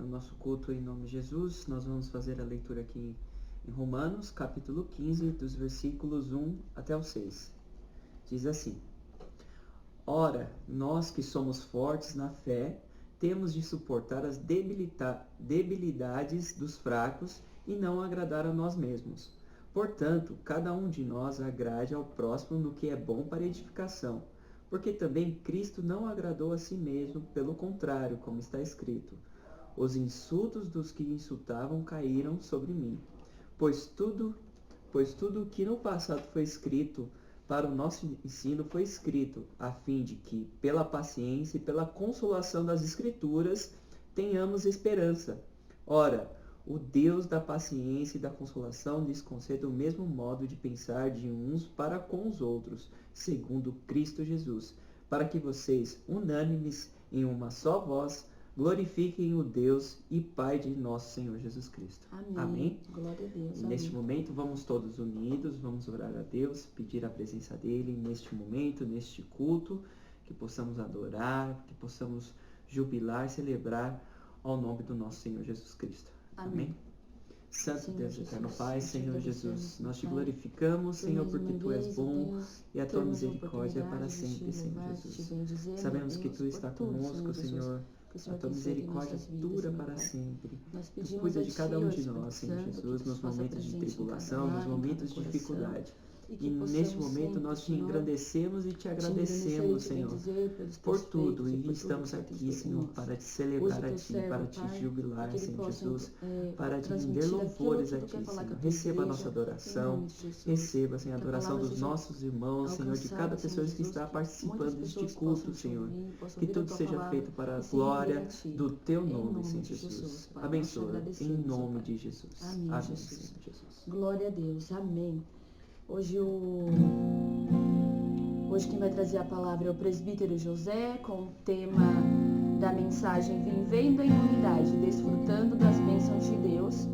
o nosso culto em nome de Jesus. Nós vamos fazer a leitura aqui em Romanos, capítulo 15, dos versículos 1 até o 6. Diz assim: Ora, nós que somos fortes na fé, temos de suportar as debilidades dos fracos e não agradar a nós mesmos. Portanto, cada um de nós agrade ao próximo no que é bom para edificação, porque também Cristo não agradou a si mesmo, pelo contrário, como está escrito: os insultos dos que insultavam caíram sobre mim. Pois tudo o que no passado foi escrito para o nosso ensino foi escrito, a fim de que, pela paciência e pela consolação das Escrituras, tenhamos esperança. Ora, o Deus da paciência e da consolação lhes conceda o mesmo modo de pensar de uns para com os outros, segundo Cristo Jesus, para que vocês, unânimes em uma só voz, glorifiquem o Deus e Pai de nosso Senhor Jesus Cristo. Amém. Amém? Glória a Deus. Neste Amém. momento, vamos todos unidos, vamos orar a Deus, pedir a presença dEle neste momento, neste culto, que possamos adorar, que possamos jubilar, celebrar ao nome do nosso Senhor Jesus Cristo. Amém? Santo Senhor Deus, Jesus, eterno Pai, nós te Senhor agradecemos, Jesus, nós te Pai, glorificamos, Senhor, mais porque uma Tu és vez, bom Deus, e a Tua temos a misericórdia é para oportunidade de sempre, te Senhor louvar, de te Jesus. bendizer, Sabemos meu que Deus, Tu está por tudo, conosco, Senhor, que o a Senhor Tua tem feito em misericórdia nossas vidas, dura meu para Pai. sempre. Nós Tu pedimos cuida a de Ti, cada um ó de Espírito nós, Senhor Santo, Jesus, que Tu nos faça momentos de presente em tribulação, cada nos lar, em momentos cada de coração, dificuldade. e que E neste possamos momento sempre, nós te Senhor, engrandecemos e te te engrandecer e agradecemos, te Senhor, bendizer pelos por Teus tudo. feitos e E por tudo estamos que o Senhor tem aqui, feito em Senhor, nós. para te Use celebrar o a Teu Ti, servo, para te Pai, jubilar, que Ele Senhor possa Jesus, para te render transmitir aquilo louvores que a Tu quer Ti, falar com Senhor. a Tua Receba a nossa igreja, em adoração, nome de Jesus. receba, Senhor, a Que a adoração palavra dos seja nossos irmãos, Senhor, de cada alcançada, Senhor pessoa que Jesus, está que muitas participando deste pessoas culto, possam te Senhor. ouvir, possam Que ouvir a tudo Tua seja palavra feito para a e se render glória a Ti. do Teu Em nome, nome Senhor de Jesus, Jesus. Pai, nós te Abençoa, em agradecemos, ó nome Pai. de Jesus. Amém, Amém, Jesus. Senhor Jesus. Glória a Deus, amém. Hoje quem vai trazer a palavra é o presbítero José, com o tema da mensagem Vivendo em Unidade, Desfrutando das Bênçãos de Deus.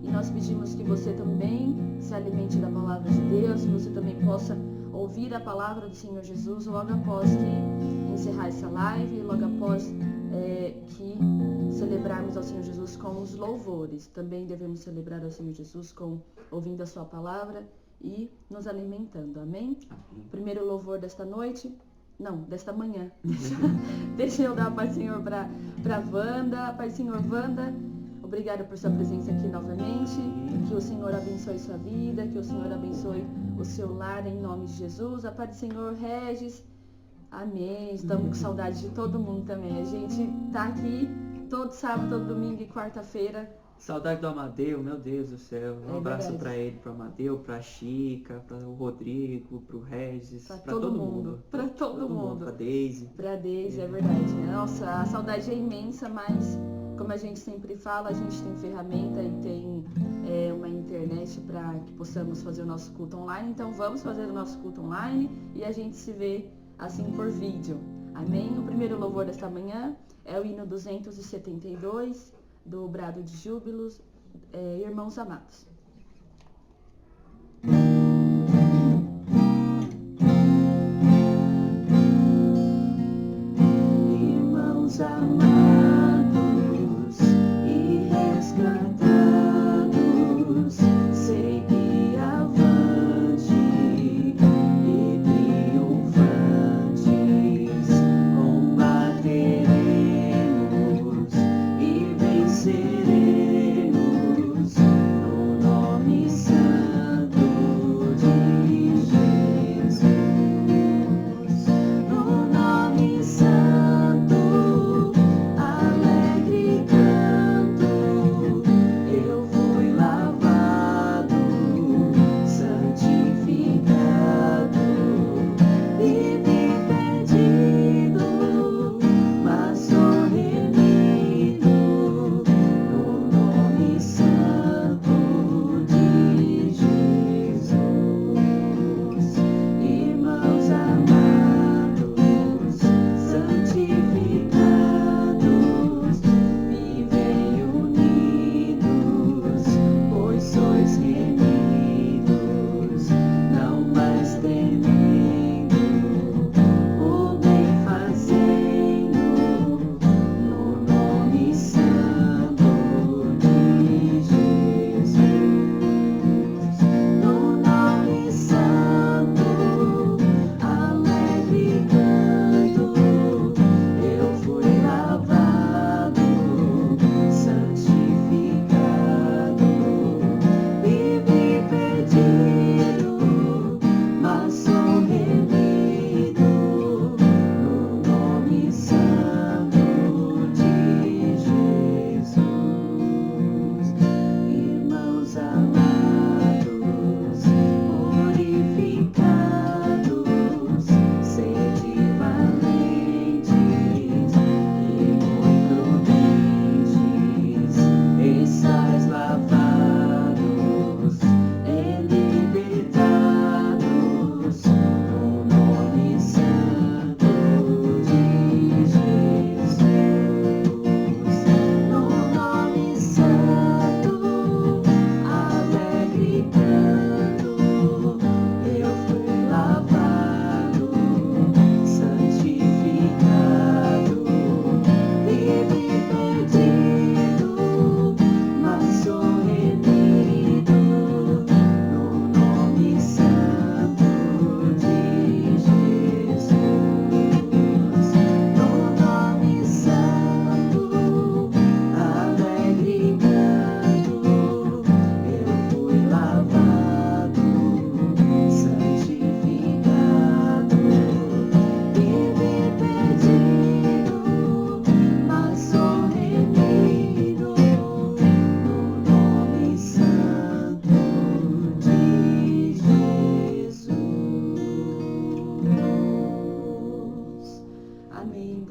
E nós pedimos que você também se alimente da palavra de Deus, que você também possa ouvir a palavra do Senhor Jesus logo após que encerrar essa live, logo após que celebrarmos ao Senhor Jesus com os louvores. Também devemos celebrar ao Senhor Jesus ouvindo a sua palavra e nos alimentando, amém? Primeiro louvor desta manhã. Deixa eu dar a paz, Senhor, para Wanda. Paz, Senhor, Wanda, obrigada por sua presença aqui novamente. Que o Senhor abençoe sua vida, que o Senhor abençoe o seu lar, em nome de Jesus. A paz do Senhor, Regis. Amém. Estamos com saudade de todo mundo também. A gente tá aqui todo sábado, todo domingo e quarta-feira. Saudade do Amadeu, meu Deus do céu. Um abraço verdade. para ele, pro Amadeu, pra Chica, para o Rodrigo, pro Regis, Pra para todo todo mundo. mundo. Pra todo mundo. Pra Daisy. Pra Deise, é verdade. Nossa, a saudade é imensa, mas como a gente sempre fala, a gente tem ferramenta e tem uma internet para que possamos fazer o nosso culto online. Então vamos fazer o nosso culto online e a gente se vê assim por vídeo. Amém? O primeiro louvor desta manhã é o hino 272 do Brado de Júbilos, Irmãos Amados. Irmãos amados e resgatados, segui avante e triunfantes, combateremos e venceremos no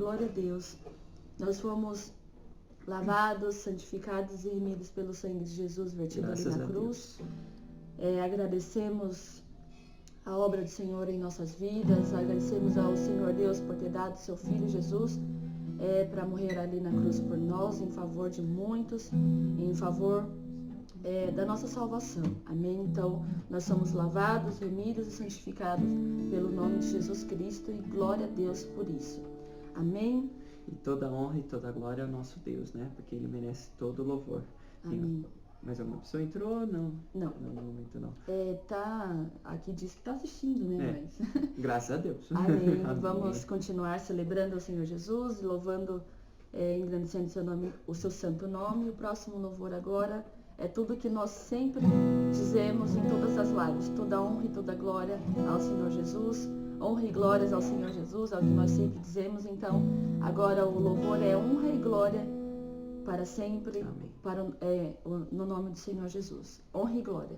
glória a Deus. Nós fomos lavados, santificados e remidos pelo sangue de Jesus vertido ali na cruz. Agradecemos a obra do Senhor em nossas vidas, agradecemos ao Senhor Deus por ter dado seu Filho Jesus para morrer ali na cruz por nós, em favor de muitos, em favor da nossa salvação. Amém? Então, nós somos lavados, remidos e santificados pelo nome de Jesus Cristo e glória a Deus por isso. Amém? E toda honra e toda glória ao nosso Deus, né? Porque Ele merece todo o louvor. Amém. Mas uma pessoa entrou? Não. Não. No momento não. Aqui diz que está assistindo, né? Mas... Graças a Deus. Amém. Vamos continuar celebrando o Senhor Jesus, louvando, engrandecendo o seu nome, o seu santo nome. O próximo louvor agora é tudo que nós sempre dizemos em todas as lives. Toda honra e toda glória ao Senhor Jesus. Honra e glórias ao Senhor Jesus, é o que nós sempre dizemos. Então, agora o louvor é honra e glória para sempre, no nome do Senhor Jesus. Honra e glória.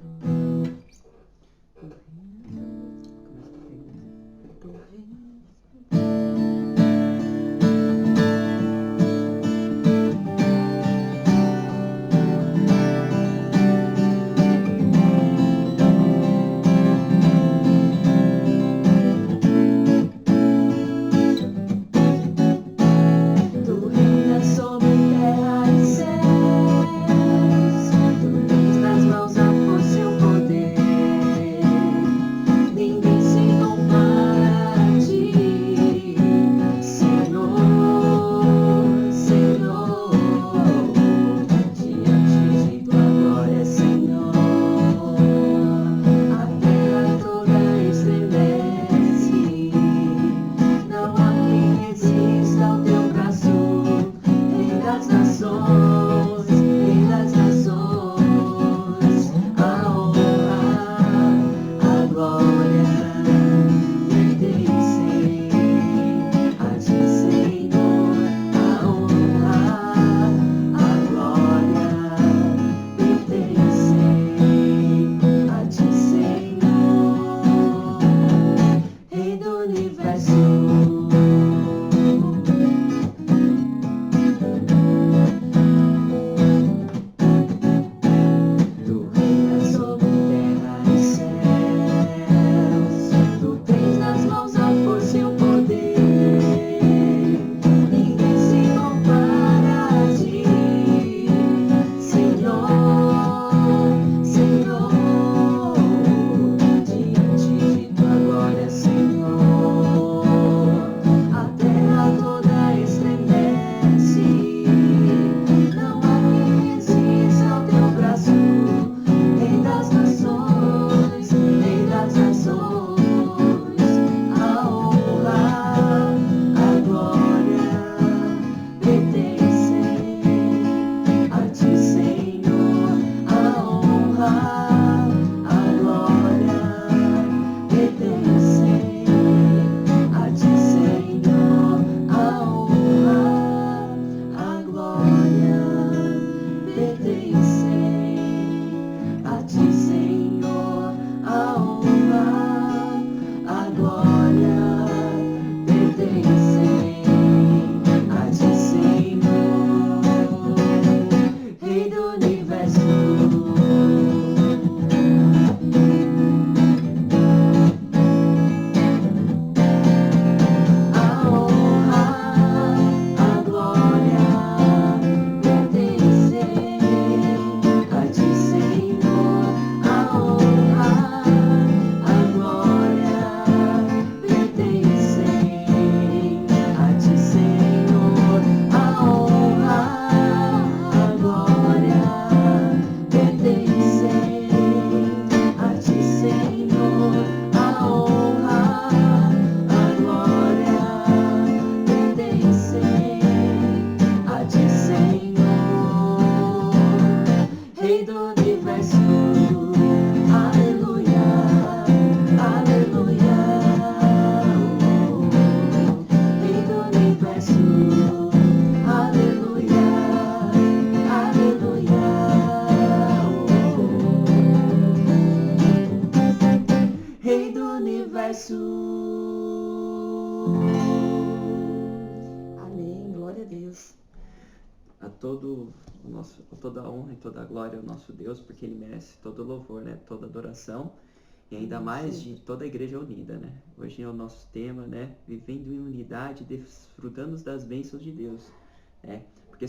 toda a honra e toda a glória ao nosso Deus, porque Ele merece todo louvor, né? Toda adoração. E ainda mais de toda a igreja unida, né? Hoje é o nosso tema, né? Vivendo em unidade, desfrutando das bênçãos de Deus, né? Porque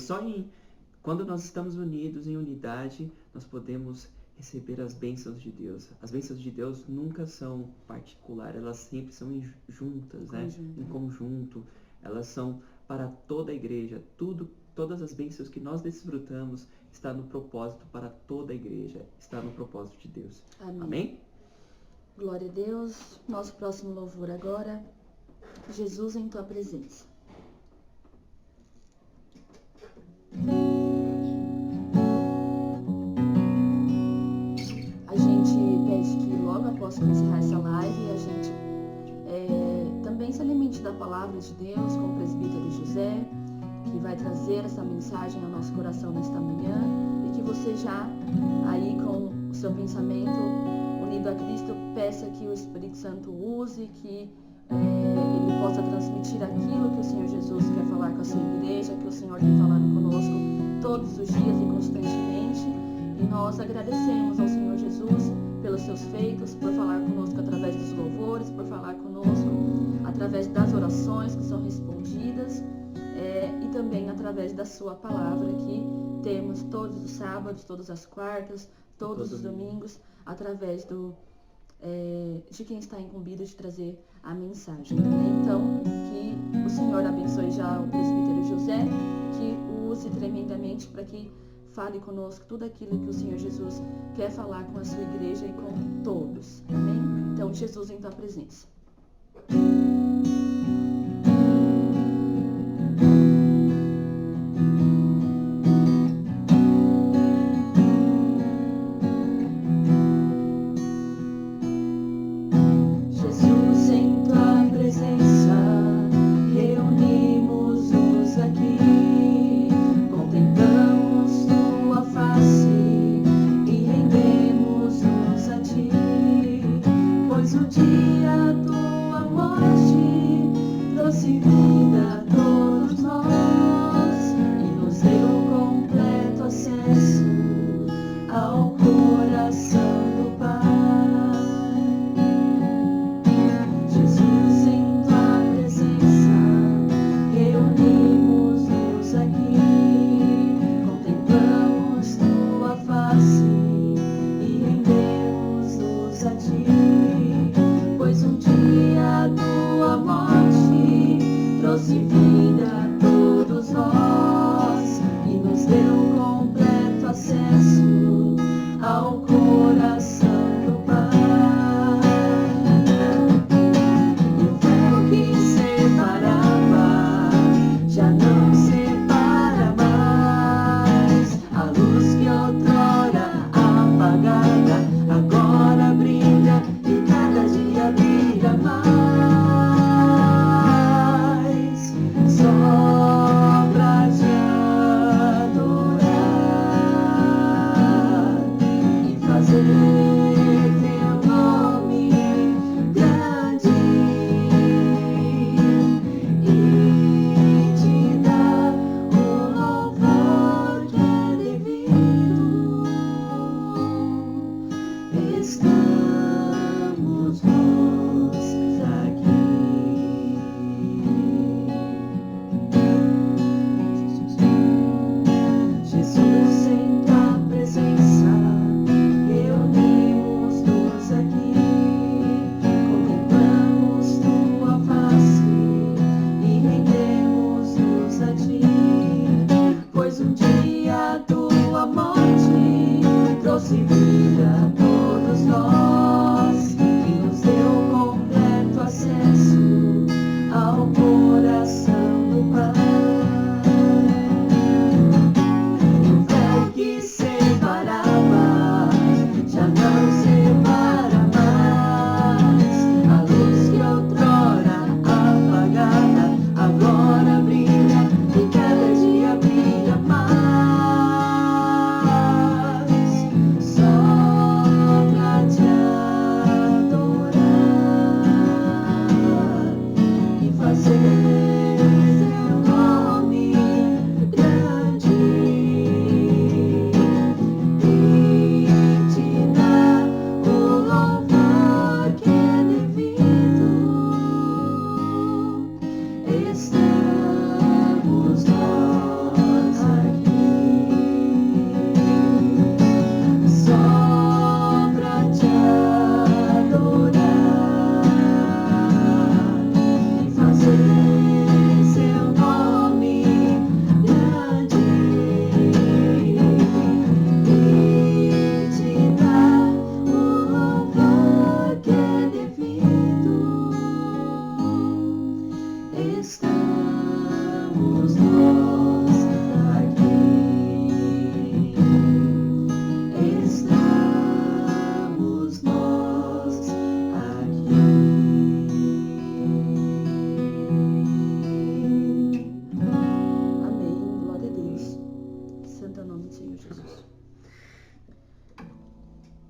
quando nós estamos unidos em unidade, nós podemos receber as bênçãos de Deus. As bênçãos de Deus nunca são particulares, elas sempre são juntas, né? Em conjunto. Elas são para toda a igreja. Todas as bênçãos que nós desfrutamos está no propósito para toda a igreja. Está no propósito de Deus. Amém. Amém? Glória a Deus. Nosso próximo louvor agora. Jesus em tua presença. A gente pede que logo após encerrar essa live, a gente também se alimente da palavra de Deus com o presbítero José, que vai trazer essa mensagem ao nosso coração nesta manhã, e que você já, aí com o seu pensamento unido a Cristo, peça que o Espírito Santo use, que ele possa transmitir aquilo que o Senhor Jesus quer falar com a sua igreja, que o Senhor tem falado conosco todos os dias e constantemente. E nós agradecemos ao Senhor Jesus pelos seus feitos, por falar conosco através dos louvores, por falar conosco através das orações que são respondidas, e também através da sua palavra que temos todos os sábados, todas as quartas, todos os domingos, através de quem está incumbido de trazer a mensagem. Então, que o Senhor abençoe já o presbítero José, que o use tremendamente para que fale conosco tudo aquilo que o Senhor Jesus quer falar com a sua igreja e com todos. Amém? Então, Jesus em tua presença.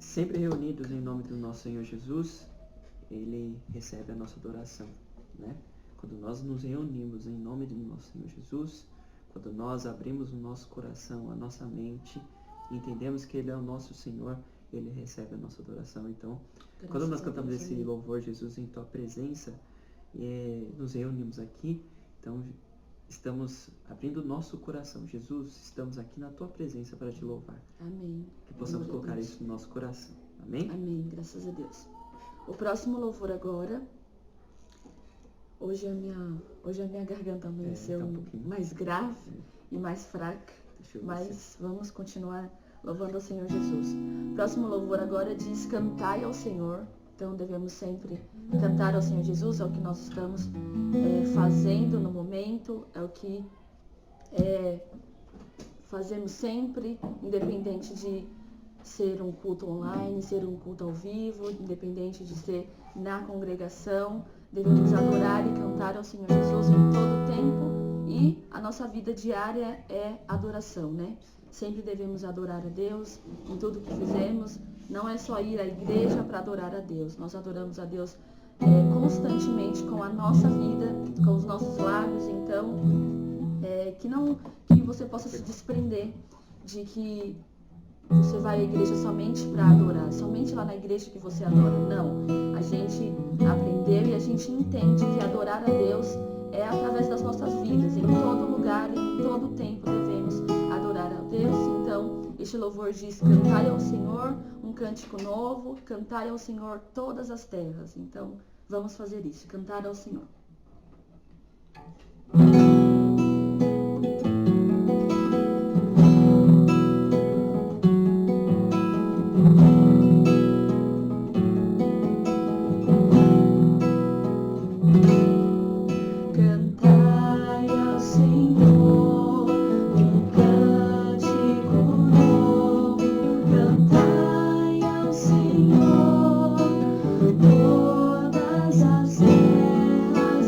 Sempre reunidos em nome do nosso Senhor Jesus, Ele recebe a nossa adoração, né? Quando nós nos reunimos em nome do nosso Senhor Jesus, quando nós abrimos o nosso coração, a nossa mente, entendemos que Ele é o nosso Senhor, Ele recebe a nossa adoração. Então, quando nós cantamos esse louvor, Jesus, em Tua presença, nos reunimos aqui, então estamos abrindo o nosso coração. Jesus, estamos aqui na Tua presença para Te louvar. Amém. Que possamos colocar isso no nosso coração. Amém? Amém, graças a Deus. O próximo louvor agora. Hoje a minha garganta amanheceu mais grave e mais fraca, mas vamos continuar louvando ao Senhor Jesus. O próximo louvor agora diz: cantai ao Senhor. Então devemos sempre cantar ao Senhor Jesus, é o que nós estamos fazendo no momento, é o que fazemos sempre, independente de ser um culto online, ser um culto ao vivo, independente de ser na congregação. Devemos adorar e cantar ao Senhor Jesus em todo o tempo, e a nossa vida diária é adoração, né? Sempre devemos adorar a Deus em tudo que fizemos. Não é só ir à igreja para adorar a Deus. Nós adoramos a Deus constantemente com a nossa vida, com os nossos lábios. Então, que você possa se desprender de que você vai à igreja somente para adorar, somente lá na igreja que você adora. Não, a gente aprendeu e a gente entende que adorar a Deus é através das nossas vidas. Em todo lugar, em todo tempo devemos adorar a Deus. Então, este louvor diz: cantai ao Senhor um cântico novo, cantai ao Senhor todas as terras. Então, vamos fazer isso, cantar ao Senhor. Todas as terras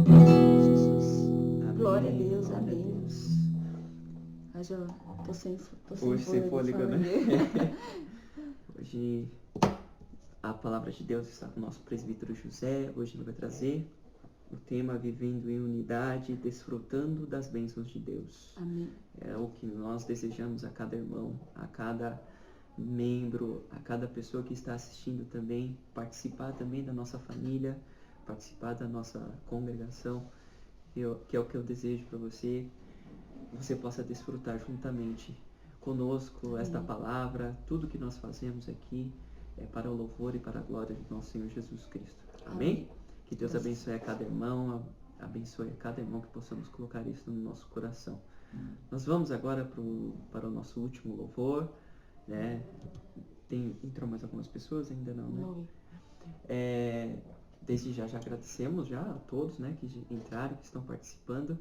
Jesus. Amém. Glória a Deus, Glória a amém. Deus. Ah, já tô sem Hoje sem fôlego, né? falando. Hoje a palavra de Deus está com o nosso presbítero José. Hoje ele vai trazer o tema Vivendo em Unidade, Desfrutando das Bênçãos de Deus. Amém. É o que nós desejamos a cada irmão, a cada membro, a cada pessoa que está assistindo também, participar também da nossa família, participar da nossa congregação, que é o que eu desejo para você, que você possa desfrutar juntamente conosco esta palavra. Tudo que nós fazemos aqui é para o louvor e para a glória de nosso Senhor Jesus Cristo. Amém? Que Deus abençoe a cada irmão, abençoe a cada irmão, que possamos colocar isso no nosso coração. Nós vamos agora para o nosso último louvor, né? Entrou mais algumas pessoas? Ainda não, né? Não. Desde já agradecemos já a todos, né, que entraram, que estão participando,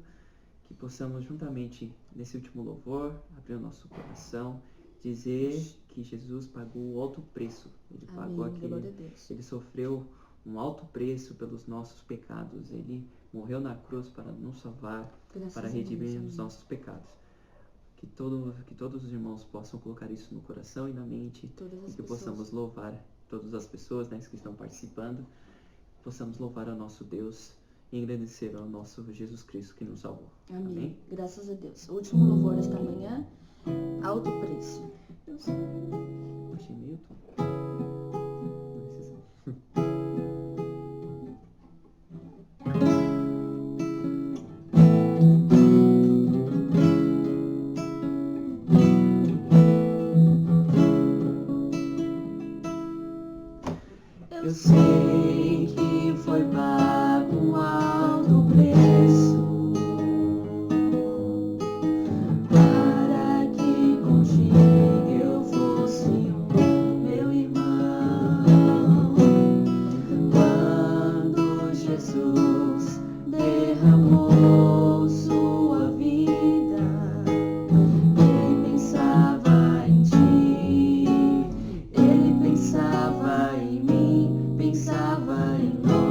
que possamos juntamente nesse último louvor abrir o nosso coração, dizer que Jesus pagou o alto preço. Ele pagou ele sofreu um alto preço pelos nossos pecados. Ele morreu na cruz para nos salvar, para redimir os nossos pecados. Que todos os irmãos possam colocar isso no coração e na mente, e que possamos louvar todas as pessoas, né, que estão participando, possamos louvar ao nosso Deus e engrandecer ao nosso Jesus Cristo que nos salvou. Amém. Amém? Graças a Deus. O último louvor esta manhã, alto preço. Eu achei meio tom. Eu sei que foi pago um alto preço para que contigo eu fosse meu irmão. Quando Jesus derramou sua vida, ele pensava em ti, ele pensava em mim, pensava em nós.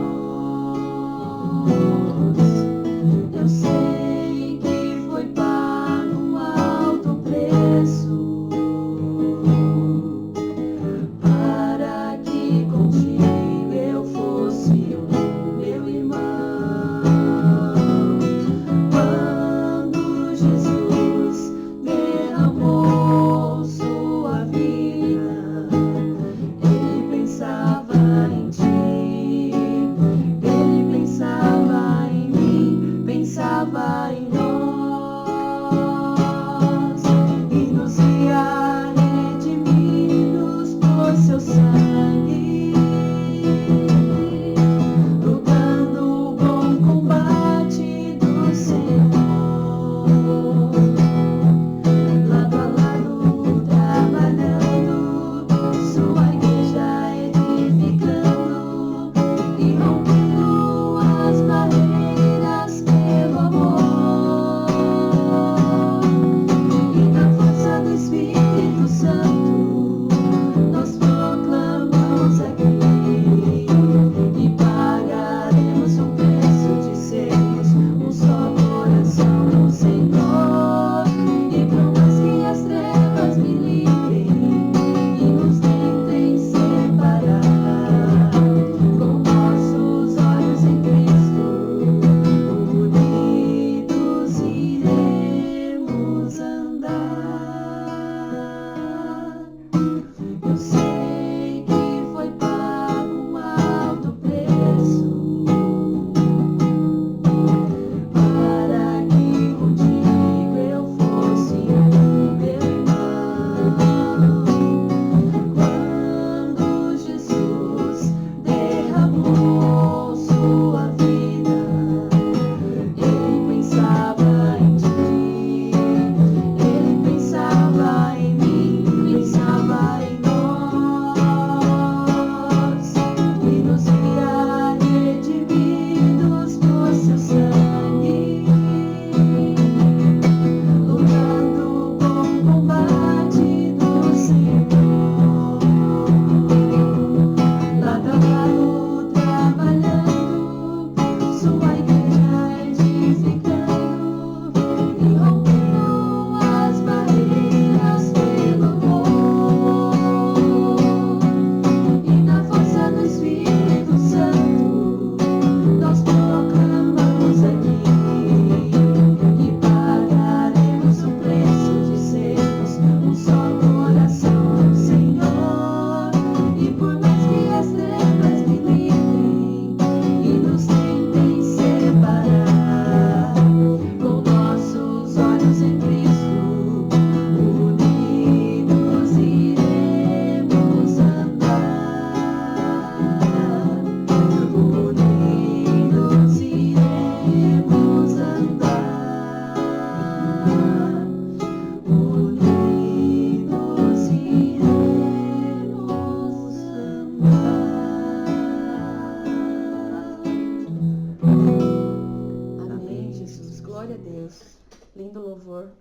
Glória a Deus. Lindo louvor.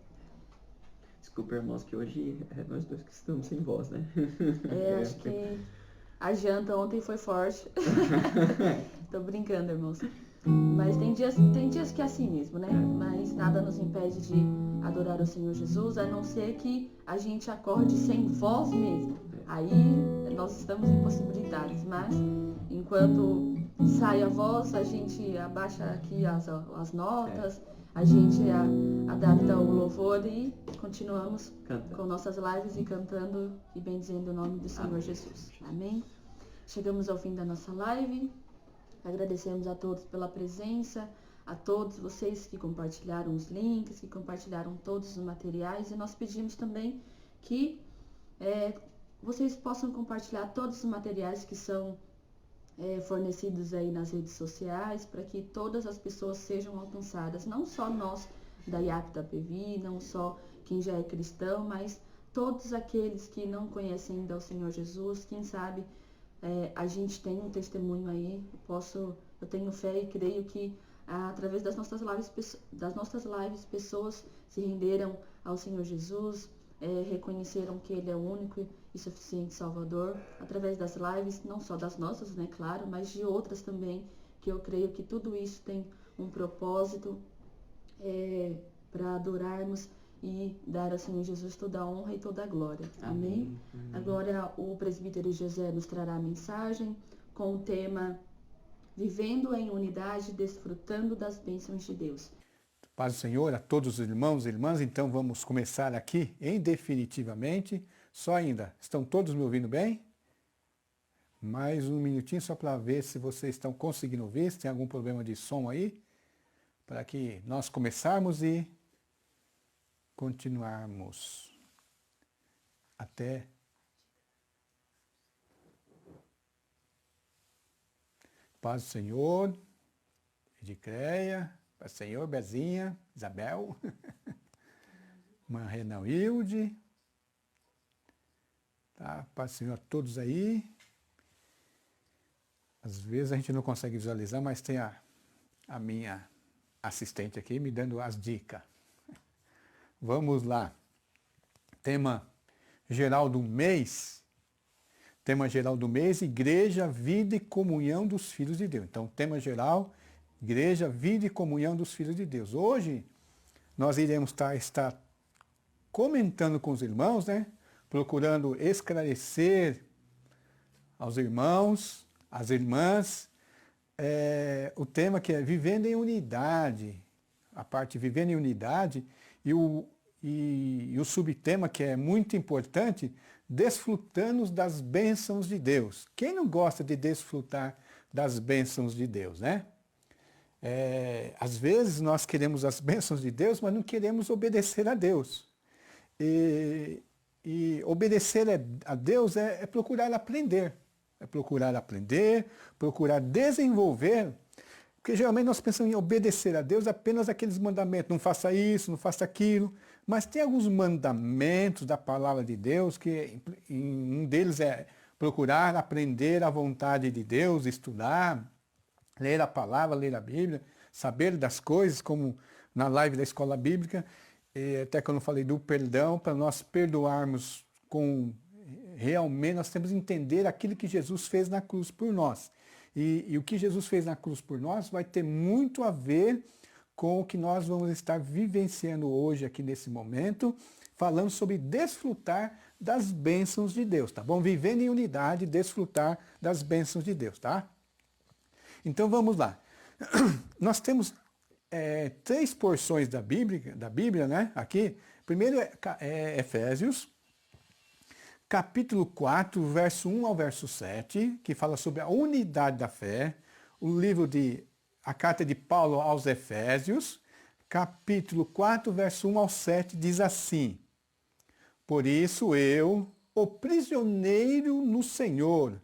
Desculpa, irmãos, que hoje é nós dois que estamos sem voz, né? Acho que a janta ontem foi forte. Tô brincando, irmãos. Mas tem dias que é assim mesmo, né? Mas nada nos impede de adorar o Senhor Jesus, a não ser que a gente acorde sem voz mesmo. Aí nós estamos impossibilitados, mas enquanto sai a voz, a gente abaixa aqui as notas, a gente adapta o louvor e continuamos com nossas lives e cantando e bendizendo o nome do Senhor Jesus. Amém? Chegamos ao fim da nossa live. Agradecemos a todos pela presença, a todos vocês que compartilharam os links, que compartilharam todos os materiais, e nós pedimos também que vocês possam compartilhar todos os materiais que são fornecidos aí nas redes sociais, para que todas as pessoas sejam alcançadas, não só nós da IAP da PV, não só quem já é cristão, mas todos aqueles que não conhecem ainda o Senhor Jesus. Quem sabe a gente tem um testemunho aí, eu tenho fé e creio que através das nossas lives pessoas se renderam ao Senhor Jesus, reconheceram que Ele é o único e suficiente Salvador, através das lives, não só das nossas, né, claro, mas de outras também, que eu creio que tudo isso tem um propósito para adorarmos e dar ao Senhor Jesus toda a honra e toda a glória. Amém? Agora o presbítero José nos trará a mensagem com o tema Vivendo em Unidade, Desfrutando das Bênçãos de Deus. Paz do Senhor a todos os irmãos e irmãs. Então vamos começar aqui em definitivamente. Só ainda, estão todos me ouvindo bem? Mais um minutinho só para ver se vocês estão conseguindo ouvir, se tem algum problema de som aí, para que nós começarmos e continuarmos até Paz do Senhor, Edicreia, Paz do Senhor, Bezinha, Isabel, Irmã Renalilde, tá? Paz do Senhor a todos aí. Às vezes a gente não consegue visualizar, mas tem a minha assistente aqui me dando as dicas. Vamos lá. Tema geral do mês. Tema geral do mês, Igreja, Vida e Comunhão dos Filhos de Deus. Então, tema geral, Igreja, Vida e Comunhão dos Filhos de Deus. Hoje, nós iremos estar comentando com os irmãos, né? Procurando esclarecer aos irmãos, às irmãs, o tema que é Vivendo em Unidade. A parte Vivendo em Unidade e o subtema que é muito importante, Desfrutando das bênçãos de Deus. Quem não gosta de desfrutar das bênçãos de Deus, né? Às vezes nós queremos as bênçãos de Deus, mas não queremos obedecer a Deus. E obedecer a Deus é procurar aprender. É procurar aprender, procurar desenvolver. Porque geralmente nós pensamos em obedecer a Deus apenas aqueles mandamentos. Não faça isso, não faça aquilo. Mas tem alguns mandamentos da palavra de Deus, que um deles é procurar aprender a vontade de Deus, estudar, ler a palavra, ler a Bíblia, saber das coisas, como na live da escola bíblica, até que eu não falei do perdão, para nós perdoarmos realmente, nós temos que entender aquilo que Jesus fez na cruz por nós. E o que Jesus fez na cruz por nós vai ter muito a ver com o que nós vamos estar vivenciando hoje aqui nesse momento, falando sobre desfrutar das bênçãos de Deus, tá bom? Vivendo em unidade, desfrutar das bênçãos de Deus, tá? Então vamos lá. Nós temos 3 porções da Bíblia, né? Aqui. Primeiro é Efésios, capítulo 4, verso 1 ao verso 7, que fala sobre a unidade da fé. A carta de Paulo aos Efésios, capítulo 4, verso 1 ao 7, diz assim: Por isso eu, o prisioneiro no Senhor,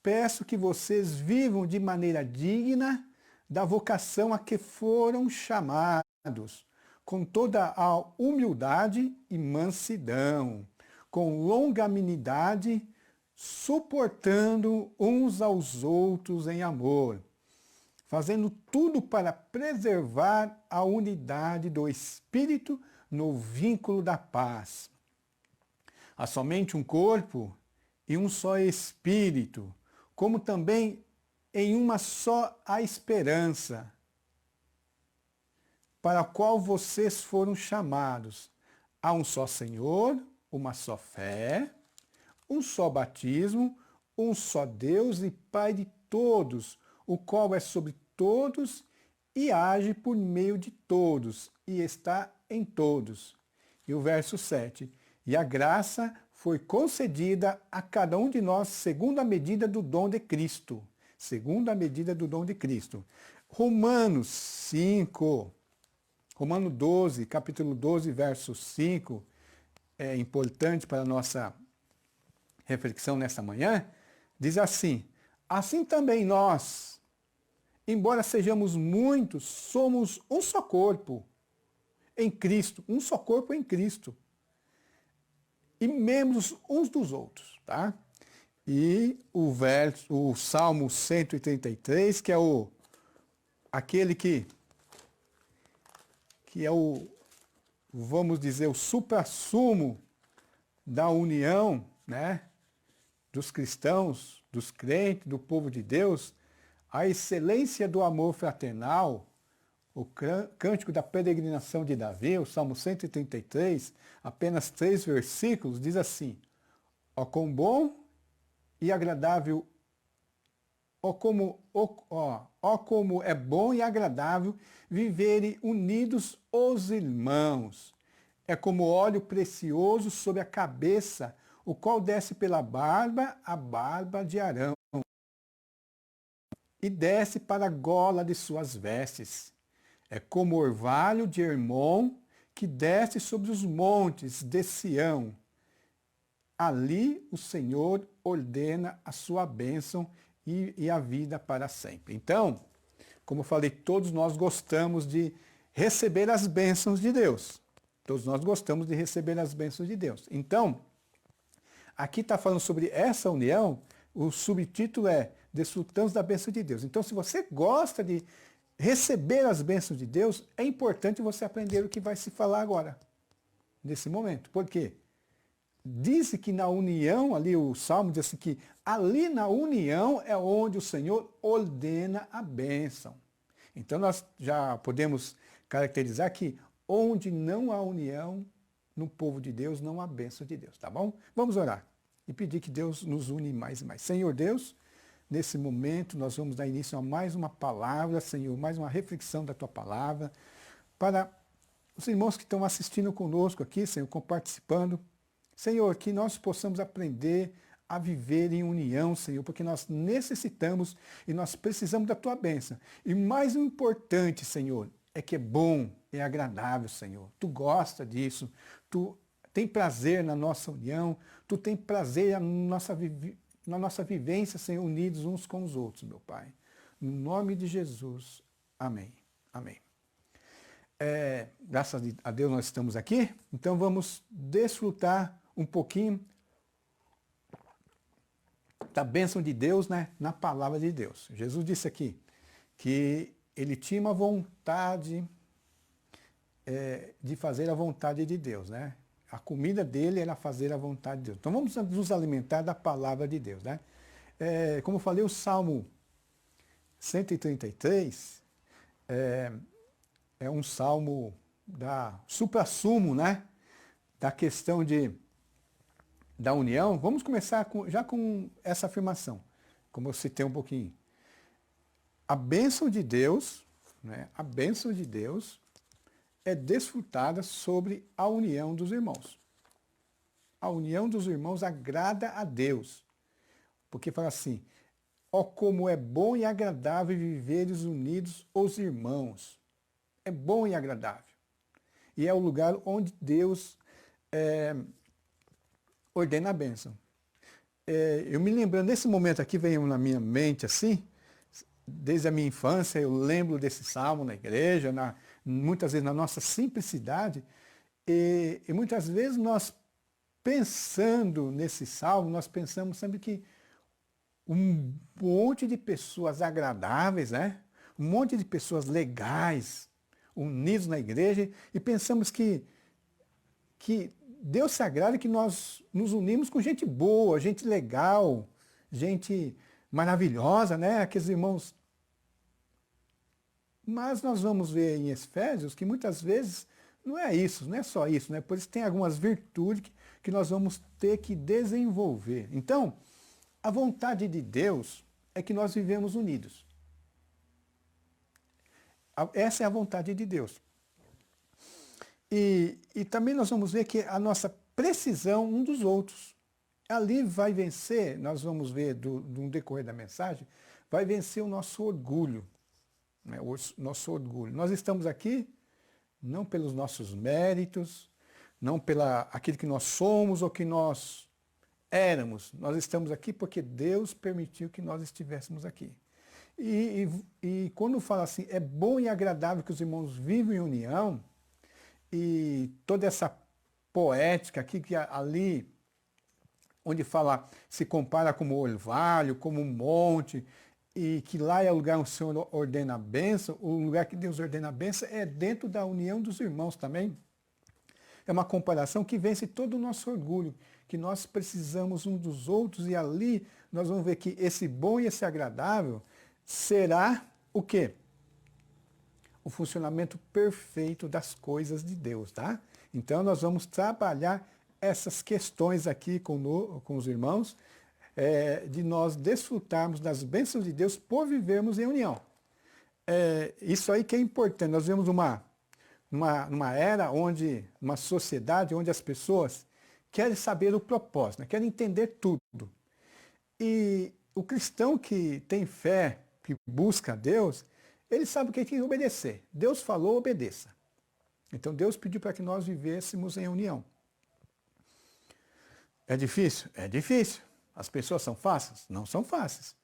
peço que vocês vivam de maneira digna da vocação a que foram chamados, com toda a humildade e mansidão, com longanimidade, suportando uns aos outros em amor, fazendo tudo para preservar a unidade do Espírito no vínculo da paz. Há somente um corpo e um só Espírito, como também em uma só a esperança, para a qual vocês foram chamados. Há um só Senhor, uma só fé, um só batismo, um só Deus e Pai de todos, o qual é sobre todos e age por meio de todos e está em todos. E o verso 7. E a graça foi concedida a cada um de nós segundo a medida do dom de Cristo. Segundo a medida do dom de Cristo. Romanos 5, Romano 12, capítulo 12, verso 5, é importante para a nossa reflexão nesta manhã, diz assim: assim também nós, embora sejamos muitos, somos um só corpo em Cristo, um só corpo em Cristo, e membros uns dos outros, tá? E o Salmo 133, que é aquele que é vamos dizer, o suprassumo da união, né, dos cristãos, dos crentes, do povo de Deus, a excelência do amor fraternal, o cântico da peregrinação de Davi, o Salmo 133, apenas 3 versículos, diz assim: ó quão bom e agradável, ó como é bom e agradável viverem unidos os irmãos. É como óleo precioso sobre a cabeça, o qual desce pela barba, a barba de Arão, e desce para a gola de suas vestes. É como orvalho de Hermon, que desce sobre os montes de Sião. Ali o Senhor ordena a sua bênção e a vida para sempre. Então, como eu falei, todos nós gostamos de receber as bênçãos de Deus. Todos nós gostamos de receber as bênçãos de Deus. Então, aqui está falando sobre essa união, o subtítulo é Desfrutando da bênção de Deus. Então, se você gosta de receber as bênçãos de Deus, é importante você aprender o que vai se falar agora, nesse momento. Por quê? Diz que na união, ali o Salmo diz assim que ali na união é onde o Senhor ordena a bênção. Então nós já podemos caracterizar que onde não há união no povo de Deus, não há bênção de Deus, tá bom? Vamos orar e pedir que Deus nos une mais e mais. Senhor Deus, nesse momento nós vamos dar início a mais uma palavra, Senhor, mais uma reflexão da Tua palavra, para os irmãos que estão assistindo conosco aqui, Senhor, participando. Senhor, que nós possamos aprender a viver em união, Senhor, porque nós necessitamos e nós precisamos da Tua bênção. E mais importante, Senhor, é que é bom, é agradável, Senhor. Tu gosta disso, Tu tem prazer na nossa união, Tu tem prazer na nossa vivência, Senhor, unidos uns com os outros, meu Pai. No nome de Jesus, amém. Amém. Graças a Deus nós estamos aqui, então vamos desfrutar um pouquinho da bênção de Deus, né, na palavra de Deus. Jesus disse aqui que ele tinha uma vontade de fazer a vontade de Deus, né? A comida dele era fazer a vontade de Deus. Então vamos nos alimentar da palavra de Deus, né? Como eu falei, o Salmo 133 é um salmo da suprassumo, né? Da questão da união. Vamos começar já com essa afirmação, como eu citei um pouquinho. A bênção de Deus, né? A bênção de Deus é desfrutada sobre a união dos irmãos. A união dos irmãos agrada a Deus. Porque fala assim, ó como é bom e agradável viveres unidos os irmãos. É bom e agradável. E é o lugar onde Deus ordena a bênção. Eu me lembrando, nesse momento aqui, veio na minha mente assim, desde a minha infância, eu lembro desse salmo na igreja, muitas vezes na nossa simplicidade, e muitas vezes nós, pensando nesse salmo, nós pensamos sempre que um monte de pessoas agradáveis, né? um monte de pessoas legais, unidos na igreja, e pensamos que Deus se agrada que nós nos unimos com gente boa, gente legal, gente maravilhosa, né? Aqueles irmãos. Mas nós vamos ver em Efésios que muitas vezes não é isso, não é só isso, né? Por isso tem algumas virtudes que nós vamos ter que desenvolver. Então, a vontade de Deus é que nós vivemos unidos. Essa é a vontade de Deus. E também nós vamos ver que a nossa precisão um dos outros. Ali vai vencer, nós vamos ver no decorrer da mensagem, vai vencer o nosso orgulho. Né? O nosso orgulho. Nós estamos aqui não pelos nossos méritos, não pela aquilo que nós somos ou que nós éramos. Nós estamos aqui porque Deus permitiu que nós estivéssemos aqui. E quando fala assim, é bom e agradável que os irmãos vivam em união, e toda essa poética aqui, que ali, onde fala, se compara como orvalho, como um monte, e que lá é o lugar onde o Senhor ordena a bênção, o lugar que Deus ordena a bênção é dentro da união dos irmãos também. É uma comparação que vence todo o nosso orgulho, que nós precisamos uns dos outros, e ali nós vamos ver que esse bom e esse agradável será o quê? O funcionamento perfeito das coisas de Deus, tá? Então nós vamos trabalhar essas questões aqui com os irmãos, de nós desfrutarmos das bênçãos de Deus por vivermos em união. Isso aí que é importante. Nós vemos numa era onde, uma sociedade onde as pessoas querem saber o propósito, né? Querem entender tudo. E o cristão que tem fé, que busca Deus, ele sabe que ele tem que obedecer. Deus falou, obedeça. Então Deus pediu para que nós vivêssemos em união. É difícil? É difícil. As pessoas são fáceis? Não são fáceis.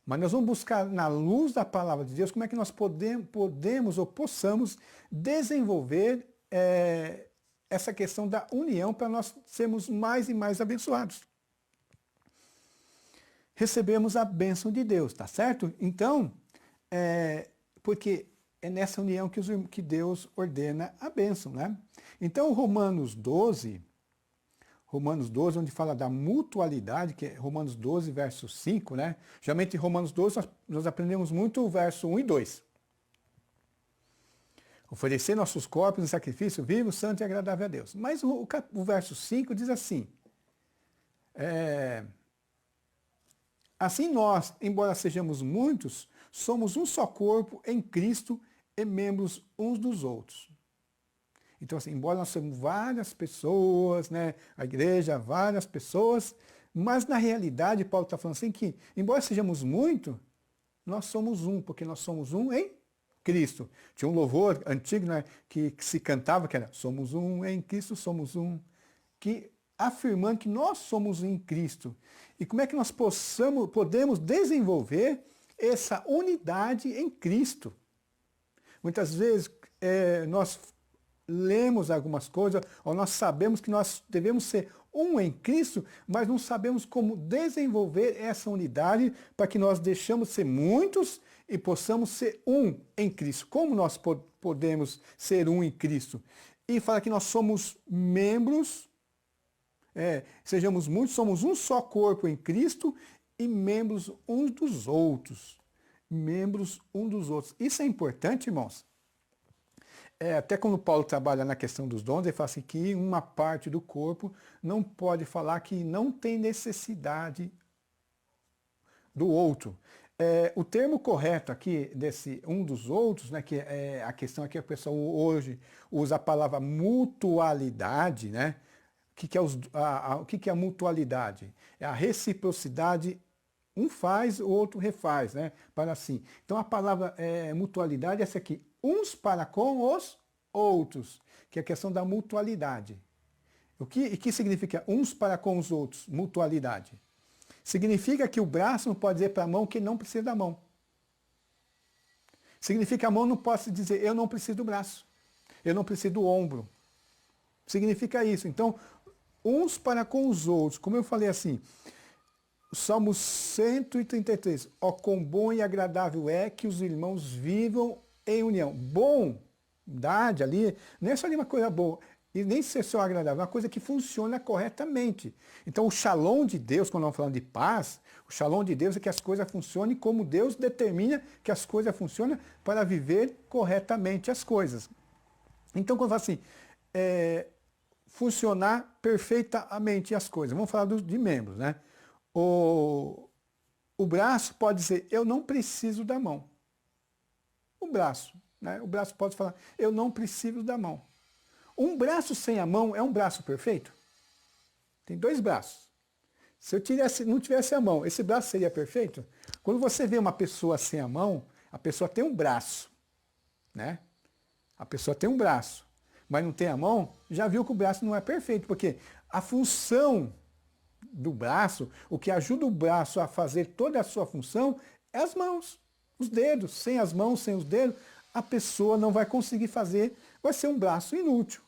Mas nós vamos buscar, na luz da palavra de Deus, como é que nós podemos ou possamos desenvolver essa questão da união para nós sermos mais e mais abençoados. Recebemos a bênção de Deus, tá certo? Então, porque é nessa união que Deus ordena a bênção, né? Então, Romanos 12, onde fala da mutualidade, que é Romanos 12, verso 5, né? Geralmente em Romanos 12 nós aprendemos muito o verso 1 e 2. Oferecer nossos corpos em sacrifício vivo, santo e agradável a Deus. Mas o verso 5 diz assim, assim nós, embora sejamos muitos, somos um só corpo em Cristo e membros uns dos outros. Então, assim, embora nós somos várias pessoas, né, a igreja, várias pessoas, mas na realidade, Paulo está falando assim que, embora sejamos muito, nós somos um, porque nós somos um em Cristo. Tinha um louvor antigo, né, que se cantava, que era somos um em Cristo, somos um, que afirmando que nós somos em Cristo. E como é que nós podemos desenvolver essa unidade em Cristo? Muitas vezes nós lemos algumas coisas, ou nós sabemos que nós devemos ser um em Cristo, mas não sabemos como desenvolver essa unidade para que nós deixemos ser muitos e possamos ser um em Cristo. Como nós podemos ser um em Cristo? E fala que nós somos membros, sejamos muitos, somos um só corpo em Cristo e membros uns dos outros. Membros uns dos outros. Isso é importante, irmãos. Até quando Paulo trabalha na questão dos dons, ele fala assim que uma parte do corpo não pode falar que não tem necessidade do outro. O termo correto aqui, desse um dos outros, né, que é a questão aqui, a pessoa hoje usa a palavra mutualidade, né? O que é a mutualidade? É a reciprocidade, um faz, o outro refaz, né? Para assim. Então a palavra mutualidade é essa aqui, uns para com os outros, que é a questão da mutualidade. O que significa uns para com os outros? Mutualidade. Significa que o braço não pode dizer para a mão que não precisa da mão. Significa que a mão não pode dizer eu não preciso do braço, eu não preciso do ombro. Significa isso. Então, uns para com os outros, como eu falei assim, Salmo 133. Ó, quão bom e agradável é que os irmãos vivam em união. Bondade ali, não é só uma coisa boa, e nem ser só agradável, é uma coisa que funciona corretamente. Então o shalom de Deus, quando nós falamos de paz, o shalom de Deus é que as coisas funcionem como Deus determina que as coisas funcionem para viver corretamente as coisas. Então quando fala assim, funcionar perfeitamente as coisas, vamos falar de membros, né? O braço pode dizer, eu não preciso da mão. O braço, né? O braço pode falar, eu não preciso da mão. Um braço sem a mão é um braço perfeito? Tem dois braços. Se eu não tivesse a mão, esse braço seria perfeito? Quando você vê uma pessoa sem a mão, a pessoa tem um braço, né? A pessoa tem um braço, mas não tem a mão, já viu que o braço não é perfeito, porque a função do braço, o que ajuda o braço a fazer toda a sua função é as mãos, os dedos. Sem as mãos, sem os dedos, a pessoa não vai conseguir fazer, vai ser um braço inútil.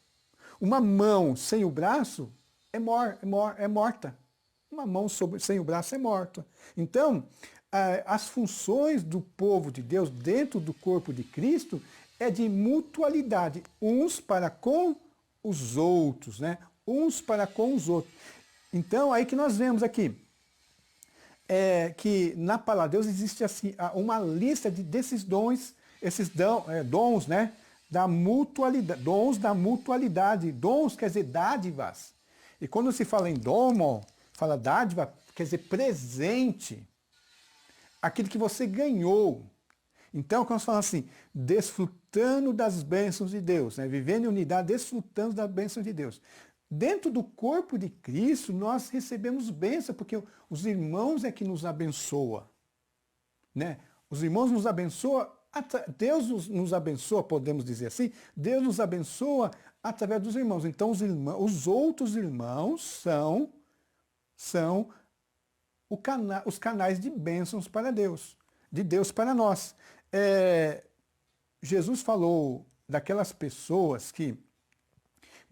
Uma mão sem o braço é morta. Uma mão sem o braço é morta. Então, as funções do povo de Deus dentro do corpo de Cristo é de mutualidade, uns para com os outros, né? Uns para com os outros. Então, aí que nós vemos aqui, que na palavra de Deus existe assim, uma lista desses dons, esses dons, né? Da mutualidade, dons da mutualidade. Dons quer dizer dádivas. E quando se fala em dom, fala dádiva, quer dizer presente. Aquilo que você ganhou. Então, quando nós falamos assim, desfrutando das bênçãos de Deus, né? Vivendo em unidade, desfrutando das bênçãos de Deus. Dentro do corpo de Cristo, nós recebemos bênção, porque os irmãos é que nos abençoa. Né? Os irmãos nos abençoam, Deus nos abençoa, podemos dizer assim, Deus nos abençoa através dos irmãos. Então os outros irmãos são os canais de bênçãos para Deus, de Deus para nós. Jesus falou daquelas pessoas que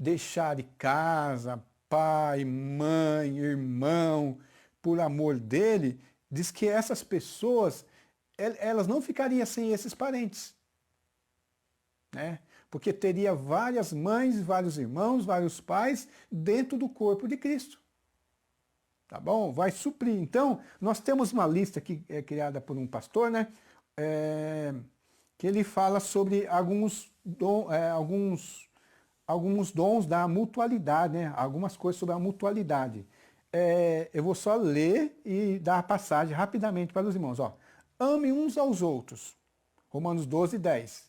deixarem casa, pai, mãe, irmão, por amor dele, diz que essas pessoas, elas não ficariam sem esses parentes. Né? Porque teria várias mães, vários irmãos, vários pais dentro do corpo de Cristo. Tá bom? Vai suprir. Então, nós temos uma lista que é criada por um pastor, né? Que ele fala sobre alguns dons da mutualidade, né? Algumas coisas sobre a mutualidade. Eu vou só ler e dar a passagem rapidamente para os irmãos. Ó. Amem uns aos outros. Romanos 12, 10.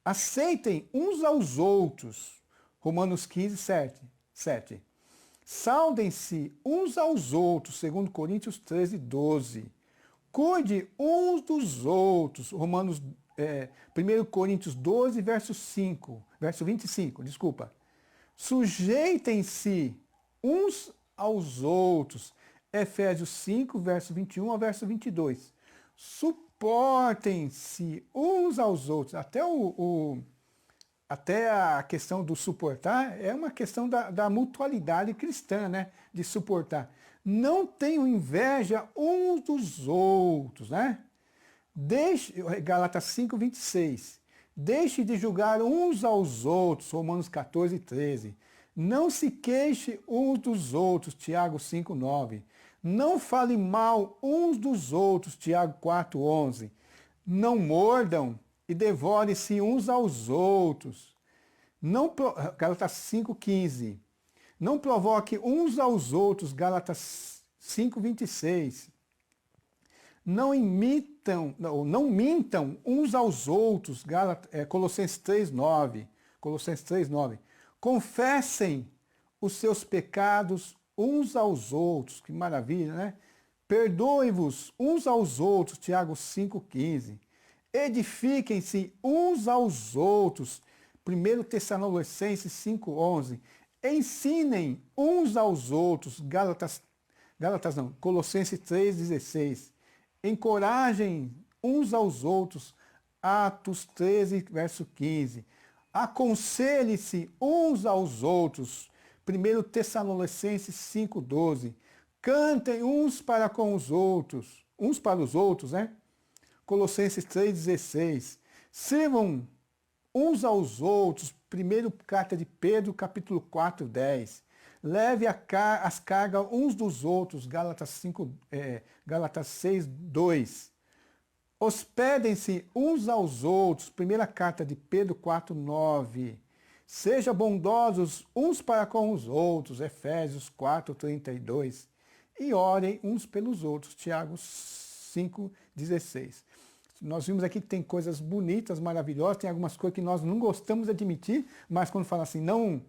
Aceitem uns aos outros. Romanos 15, 7. Saudem-se uns aos outros. 2 Coríntios 13, 12. Cuide uns dos outros. 1 Coríntios 12, verso 25, desculpa. Sujeitem-se uns aos outros. Efésios 5, verso 21 ao verso 22. Suportem-se uns aos outros. Até a questão do suportar é uma questão da mutualidade cristã, né? De suportar. Não tenham inveja uns dos outros, né? Gálatas 5, 26. Deixe de julgar uns aos outros, Romanos 14, 13. Não se queixe uns dos outros, Tiago 5, 9. Não fale mal uns dos outros, Tiago 4, 11. Não mordam e devorem-se uns aos outros. Gálatas 5, 15. Não provoque uns aos outros, Gálatas 5, 26. Não mintam uns aos outros, Colossenses 3, 9. Colossenses 3, 9. Confessem os seus pecados uns aos outros. Que maravilha, né? Perdoem-vos uns aos outros, Tiago 5, 15. Edifiquem-se uns aos outros, 1 Tessalonicenses 5, 11. Ensinem uns aos outros, Colossenses 3, 16. Encorajem uns aos outros, Atos 13, verso 15. Aconselhe-se uns aos outros, 1 Tessalonicenses 5, 12. Cantem uns para com os outros, uns para os outros, né? Colossenses 3,16. Sirvam uns aos outros. Primeiro carta de Pedro, capítulo 4, 10. Leve as cargas uns dos outros. Gálatas 6, 2. Hospedem-se uns aos outros. Primeira carta de Pedro 4, 9. Seja bondosos uns para com os outros. Efésios 4, 32. E orem uns pelos outros. Tiago 5, 16. Nós vimos aqui que tem coisas bonitas, maravilhosas, tem algumas coisas que nós não gostamos de admitir, mas quando fala assim, não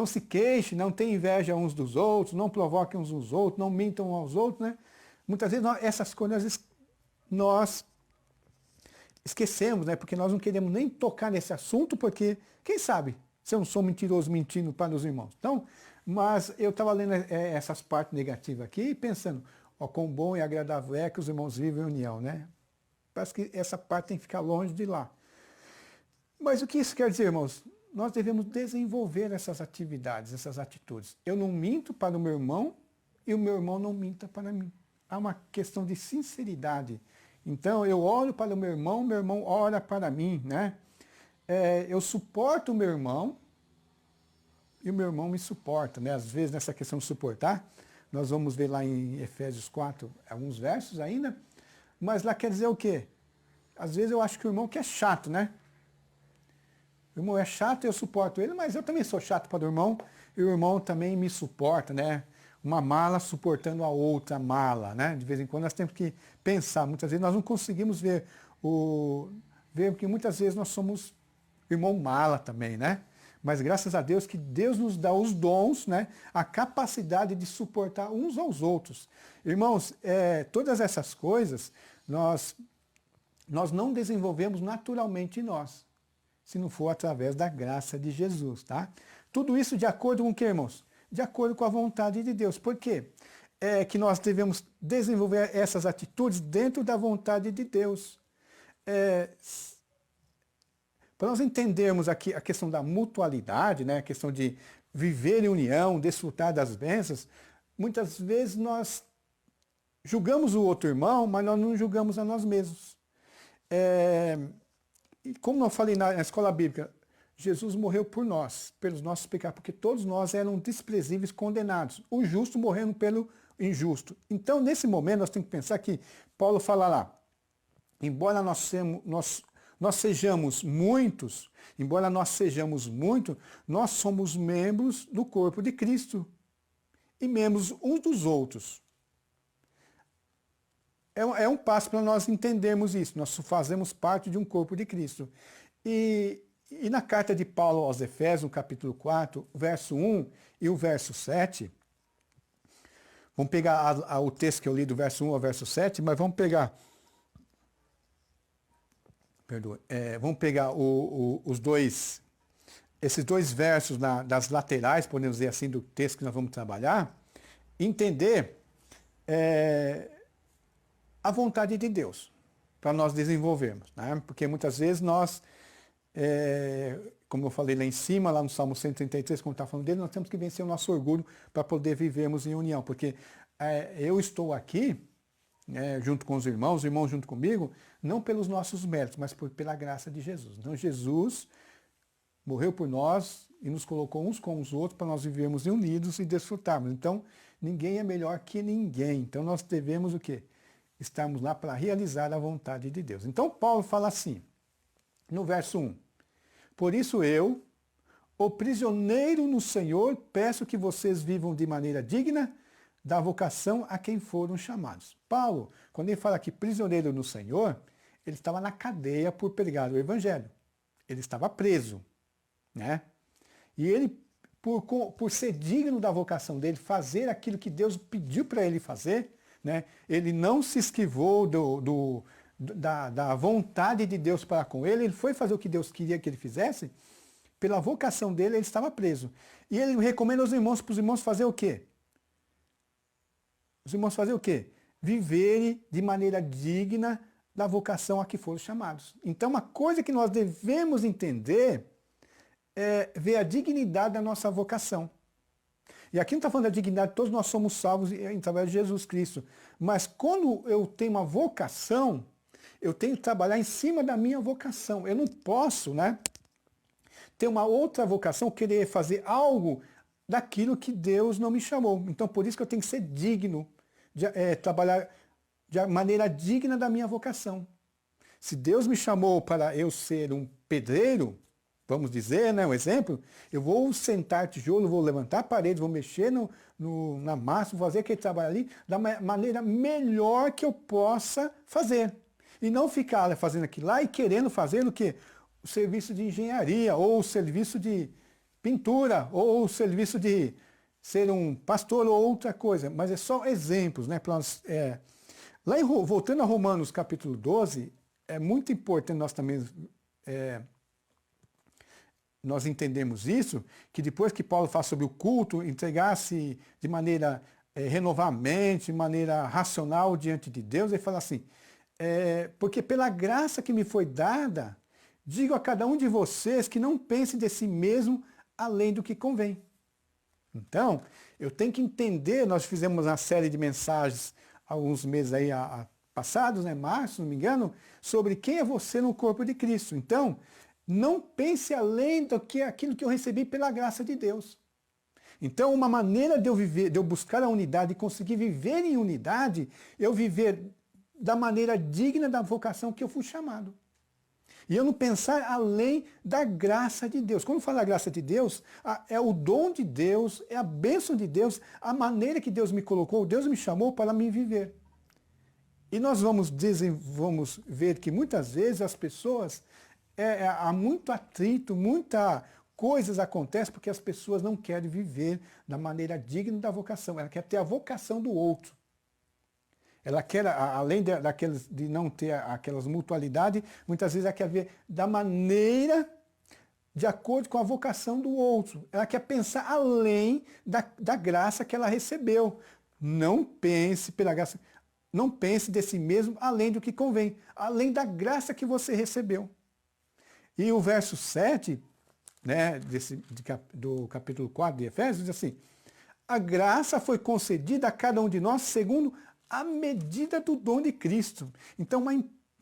se queixe, não tenha inveja uns dos outros, não provoquem uns dos outros, não mintam aos outros, né? Muitas vezes essas coisas nós esquecemos, né? Porque nós não queremos nem tocar nesse assunto, porque, quem sabe, se eu não sou mentiroso mentindo para os irmãos. Então, mas eu estava lendo essas partes negativas aqui e pensando, ó, quão bom e agradável é que os irmãos vivem em união, né? Parece que essa parte tem que ficar longe de lá. Mas o que isso quer dizer, irmãos? Nós devemos desenvolver essas atividades, essas atitudes. Eu não minto para o meu irmão e o meu irmão não minta para mim. Há uma questão de sinceridade. Então, eu olho para o meu irmão olha para mim, né? Eu suporto o meu irmão e o meu irmão me suporta, né? Às vezes, nessa questão de suportar, nós vamos ver lá em Efésios 4, alguns versos ainda, mas lá quer dizer o quê? Às vezes eu acho que o irmão que é chato, né? O irmão é chato, eu suporto ele, mas eu também sou chato para o irmão, e o irmão também me suporta, né? Uma mala suportando a outra mala, né? De vez em quando nós temos que pensar, muitas vezes nós não conseguimos ver porque muitas vezes nós somos irmão mala também, né? Mas graças a Deus que Deus nos dá os dons, né? A capacidade de suportar uns aos outros. Irmãos, todas essas coisas nós não desenvolvemos naturalmente em nós, se não for através da graça de Jesus, tá? Tudo isso de acordo com o que, irmãos? De acordo com a vontade de Deus. Por quê? É que nós devemos desenvolver essas atitudes dentro da vontade de Deus. Para nós entendermos aqui a questão da mutualidade, né, a questão de viver em união, desfrutar das bênçãos, muitas vezes nós julgamos o outro irmão, mas nós não julgamos a nós mesmos. E como eu falei na escola bíblica, Jesus morreu por nós, pelos nossos pecados, porque todos nós éramos desprezíveis, condenados. O justo morrendo pelo injusto. Então, nesse momento, nós temos que pensar que Paulo fala lá, embora nós sejamos muitos, nós somos membros do corpo de Cristo e membros uns dos outros. É um passo para nós entendermos isso. Nós fazemos parte de um corpo de Cristo. E na carta de Paulo aos Efésios, no capítulo 4, o verso 1 e o verso 7, vamos pegar o texto que eu li do verso 1 ao verso 7, mas vamos pegar esses dois versos das laterais, podemos dizer assim, do texto que nós vamos trabalhar, entender a vontade de Deus, para nós desenvolvermos, né? Porque muitas vezes nós, como eu falei lá em cima, lá no Salmo 133, quando está falando dele, nós temos que vencer o nosso orgulho para poder vivermos em união, porque eu estou aqui, junto com os irmãos junto comigo, não pelos nossos méritos, mas pela graça de Jesus. Então Jesus morreu por nós e nos colocou uns com os outros para nós vivermos unidos e desfrutarmos. Então ninguém é melhor que ninguém. Então nós devemos o quê? Estarmos lá para realizar a vontade de Deus. Então Paulo fala assim, no verso 1, por isso eu, o prisioneiro no Senhor, peço que vocês vivam de maneira digna da vocação a quem foram chamados. Paulo, quando ele fala aqui prisioneiro no Senhor, ele estava na cadeia por pregar o evangelho. Ele estava preso, né? E ele, por ser digno da vocação dele, fazer aquilo que Deus pediu para ele fazer, né? Ele não se esquivou da vontade de Deus para com ele, ele foi fazer o que Deus queria que ele fizesse, pela vocação dele ele estava preso. E ele recomenda aos irmãos, para os irmãos fazer o quê? Os irmãos fazer o quê? Viverem de maneira digna da vocação a que foram chamados. Então, uma coisa que nós devemos entender é ver a dignidade da nossa vocação. E aqui não está falando da dignidade, todos nós somos salvos através de Jesus Cristo. Mas quando eu tenho uma vocação, eu tenho que trabalhar em cima da minha vocação. Eu não posso, né, ter uma outra vocação, querer fazer algo daquilo que Deus não me chamou. Então, por isso que eu tenho que ser digno, de trabalhar de maneira digna da minha vocação. Se Deus me chamou para eu ser um pedreiro, vamos dizer, né, um exemplo, eu vou sentar tijolo, vou levantar a parede, vou mexer na massa, vou fazer aquele trabalho ali da maneira melhor que eu possa fazer. E não ficar fazendo aquilo lá e querendo fazer o quê? O serviço de engenharia, ou o serviço de pintura, ou o serviço de ser um pastor ou outra coisa. Mas é só exemplos, né? Voltando a Romanos capítulo 12, é muito importante nós também nós entendemos isso, que depois que Paulo fala sobre o culto, entregar-se de maneira, renovar a mente, de maneira racional diante de Deus, ele fala assim, porque pela graça que me foi dada, digo a cada um de vocês que não pense de si mesmo além do que convém. Então, eu tenho que entender, nós fizemos uma série de mensagens alguns meses aí passados, né, março, se não me engano, sobre quem é você no corpo de Cristo. Então, não pense além do que aquilo que eu recebi pela graça de Deus. Então, uma maneira de eu viver, de eu buscar a unidade e conseguir viver em unidade, eu viver da maneira digna da vocação que eu fui chamado. E eu não pensar além da graça de Deus. Quando eu falo da graça de Deus, é o dom de Deus, é a bênção de Deus, a maneira que Deus me colocou, Deus me chamou para me viver. E nós vamos ver que muitas vezes as pessoas, há muito atrito, muitas coisas acontecem porque as pessoas não querem viver da maneira digna da vocação. Ela quer ter a vocação do outro. Ela quer, além de não ter aquelas mutualidades, muitas vezes ela quer ver da maneira de acordo com a vocação do outro. Ela quer pensar além da graça que ela recebeu. Não pense pela graça, não pense de si mesmo além do que convém, além da graça que você recebeu. E o verso 7, né, do capítulo 4 de Efésios, diz assim, a graça foi concedida a cada um de nós segundo a medida do dom de Cristo. Então,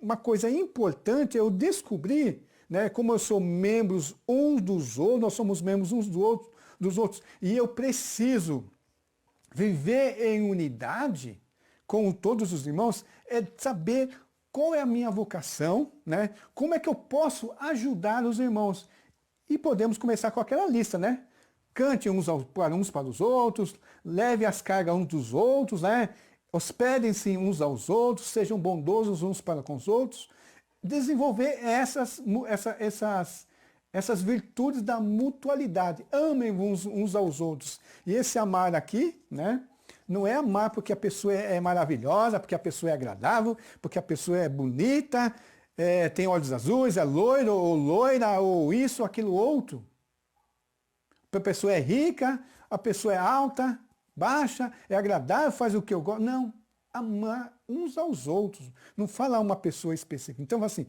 uma coisa importante é eu descobrir, né, como eu sou membros uns dos outros, nós somos membros uns dos outros, e eu preciso viver em unidade com todos os irmãos, é saber qual é a minha vocação, né, como é que eu posso ajudar os irmãos. E podemos começar com aquela lista, né? Cante uns para os outros, leve as cargas uns dos outros, né? Hospedem-se uns aos outros, sejam bondosos uns para com os outros, desenvolver essas virtudes da mutualidade. Amem uns aos outros. E esse amar aqui, né, não é amar porque a pessoa é maravilhosa, porque a pessoa é agradável, porque a pessoa é bonita, tem olhos azuis, é loiro ou loira, ou isso, aquilo, outro. A pessoa é rica, a pessoa é alta, baixa, é agradável, faz o que eu gosto. Não, amar uns aos outros. Não fala uma pessoa específica. Então, assim,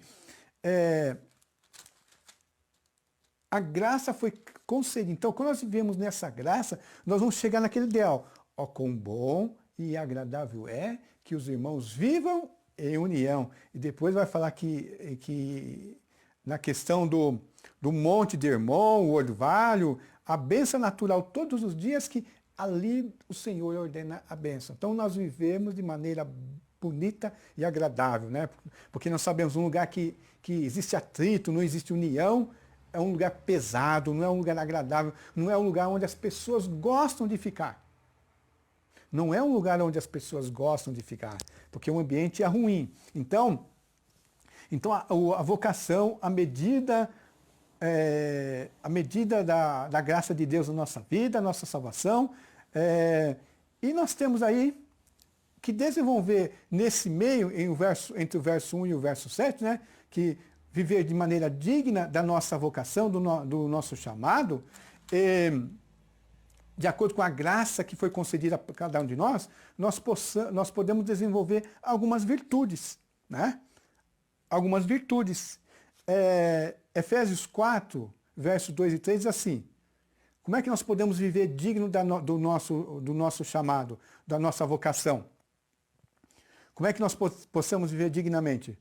a graça foi concedida. Então, quando nós vivemos nessa graça, nós vamos chegar naquele ideal. Ó, quão bom e agradável é que os irmãos vivam em união. E depois vai falar que na questão do monte de Hermon, o orvalho, a bênção natural todos os dias, que ali o Senhor ordena a bênção. Então nós vivemos de maneira bonita e agradável, né? Porque nós sabemos um lugar que existe atrito, não existe união, é um lugar pesado, não é um lugar agradável, não é um lugar onde as pessoas gostam de ficar. Não é um lugar onde as pessoas gostam de ficar, porque o ambiente é ruim. Então a vocação, a medida da graça de Deus na nossa vida, a nossa salvação, e nós temos aí que desenvolver nesse meio, entre o verso 1 e o verso 7, né, que viver de maneira digna da nossa vocação, do nosso chamado, de acordo com a graça que foi concedida a cada um de nós, nós podemos desenvolver algumas virtudes, né? Algumas virtudes. Efésios 4, versos 2 e 3 diz assim, Como é que nós podemos viver digno do nosso chamado, da nossa vocação? Como é que nós possamos viver dignamente?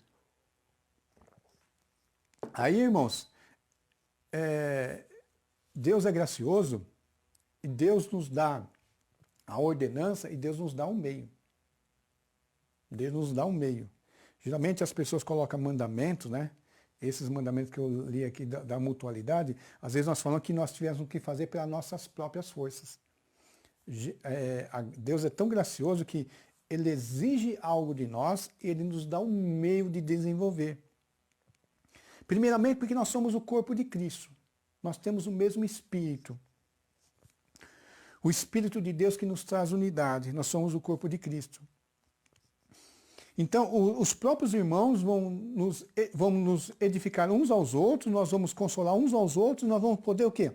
Aí, irmãos, Deus é gracioso e Deus nos dá a ordenança e Deus nos dá um meio. Deus nos dá um meio. Geralmente as pessoas colocam mandamentos, né? Esses mandamentos que eu li aqui da mutualidade, às vezes nós falamos que nós tivéssemos que fazer pelas nossas próprias forças. Deus é tão gracioso que Ele exige algo de nós e Ele nos dá um meio de desenvolver. Primeiramente porque nós somos o corpo de Cristo. Nós temos o mesmo Espírito. O Espírito de Deus que nos traz unidade. Nós somos o corpo de Cristo. Então, os próprios irmãos vão nos edificar uns aos outros, nós vamos consolar uns aos outros, nós vamos poder o quê?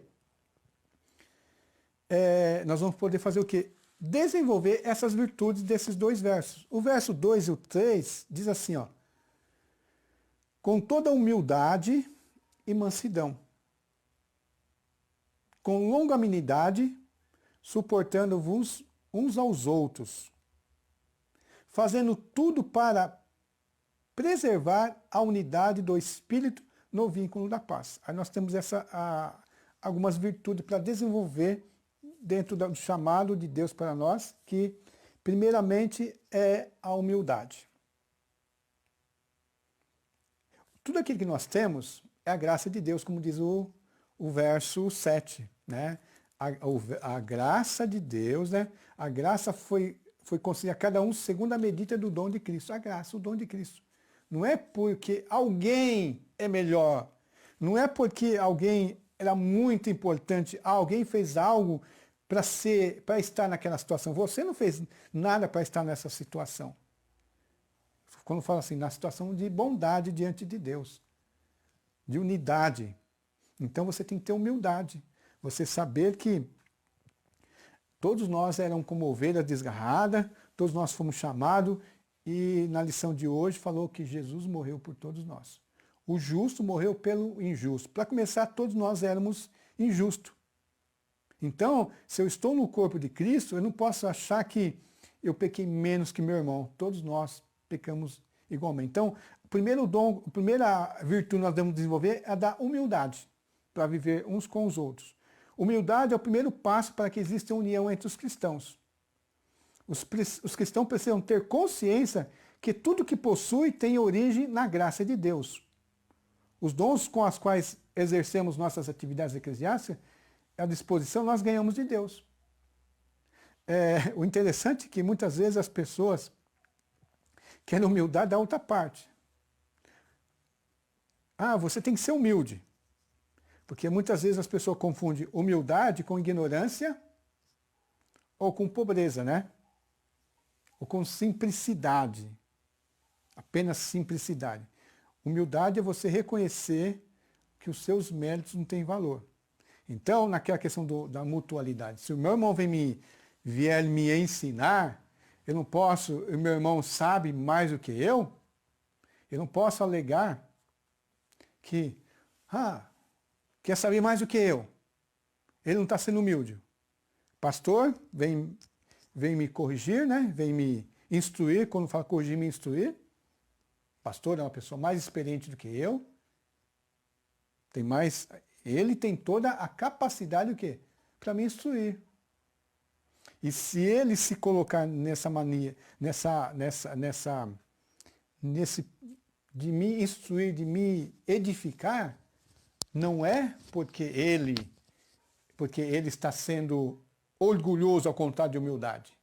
Nós vamos poder fazer o quê? Desenvolver essas virtudes desses dois versos. O verso 2 e o 3 diz assim, ó, com toda humildade e mansidão, com longanimidade, suportando-vos uns aos outros, fazendo tudo para preservar a unidade do Espírito no vínculo da paz. Aí nós temos algumas virtudes para desenvolver dentro do chamado de Deus para nós, que primeiramente é a humildade. Tudo aquilo que nós temos é a graça de Deus, como diz o verso 7. Né? A graça de Deus, né? A graça foi concedida a cada um segundo a medida do dom de Cristo. A graça, o dom de Cristo. Não é porque alguém é melhor. Não é porque alguém era muito importante. Alguém fez algo para estar naquela situação. Você não fez nada para estar nessa situação. Quando fala assim, na situação de bondade diante de Deus. De unidade. Então você tem que ter humildade. Você saber que todos nós éramos como ovelhas desgarradas, todos nós fomos chamados, e na lição de hoje falou que Jesus morreu por todos nós. O justo morreu pelo injusto. Para começar, todos nós éramos injustos. Então, se eu estou no corpo de Cristo, eu não posso achar que eu pequei menos que meu irmão. Todos nós pecamos igualmente. Então, a primeira virtude que nós devemos desenvolver é a da humildade, para viver uns com os outros. Humildade é o primeiro passo para que exista união entre os cristãos. Os cristãos precisam ter consciência que tudo que possui tem origem na graça de Deus. Os dons com os quais exercemos nossas atividades eclesiásticas, a disposição nós ganhamos de Deus. O interessante é que muitas vezes as pessoas querem humildade da outra parte. Você tem que ser humilde. Porque muitas vezes as pessoas confundem humildade com ignorância ou com pobreza, né? Ou com simplicidade. Apenas simplicidade. Humildade é você reconhecer que os seus méritos não têm valor. Então, naquela questão da mutualidade, se o meu irmão vier me ensinar, eu não posso, o meu irmão sabe mais do que eu não posso alegar que, quer saber mais do que eu. Ele não está sendo humilde. Pastor vem me corrigir, né? Vem me instruir, quando fala corrigir, me instruir. Pastor é uma pessoa mais experiente do que eu. Ele tem toda a capacidade o quê? Para me instruir. E se ele se colocar nessa mania, de me instruir, de me edificar, não é porque ele está sendo orgulhoso ao contrário de humildade.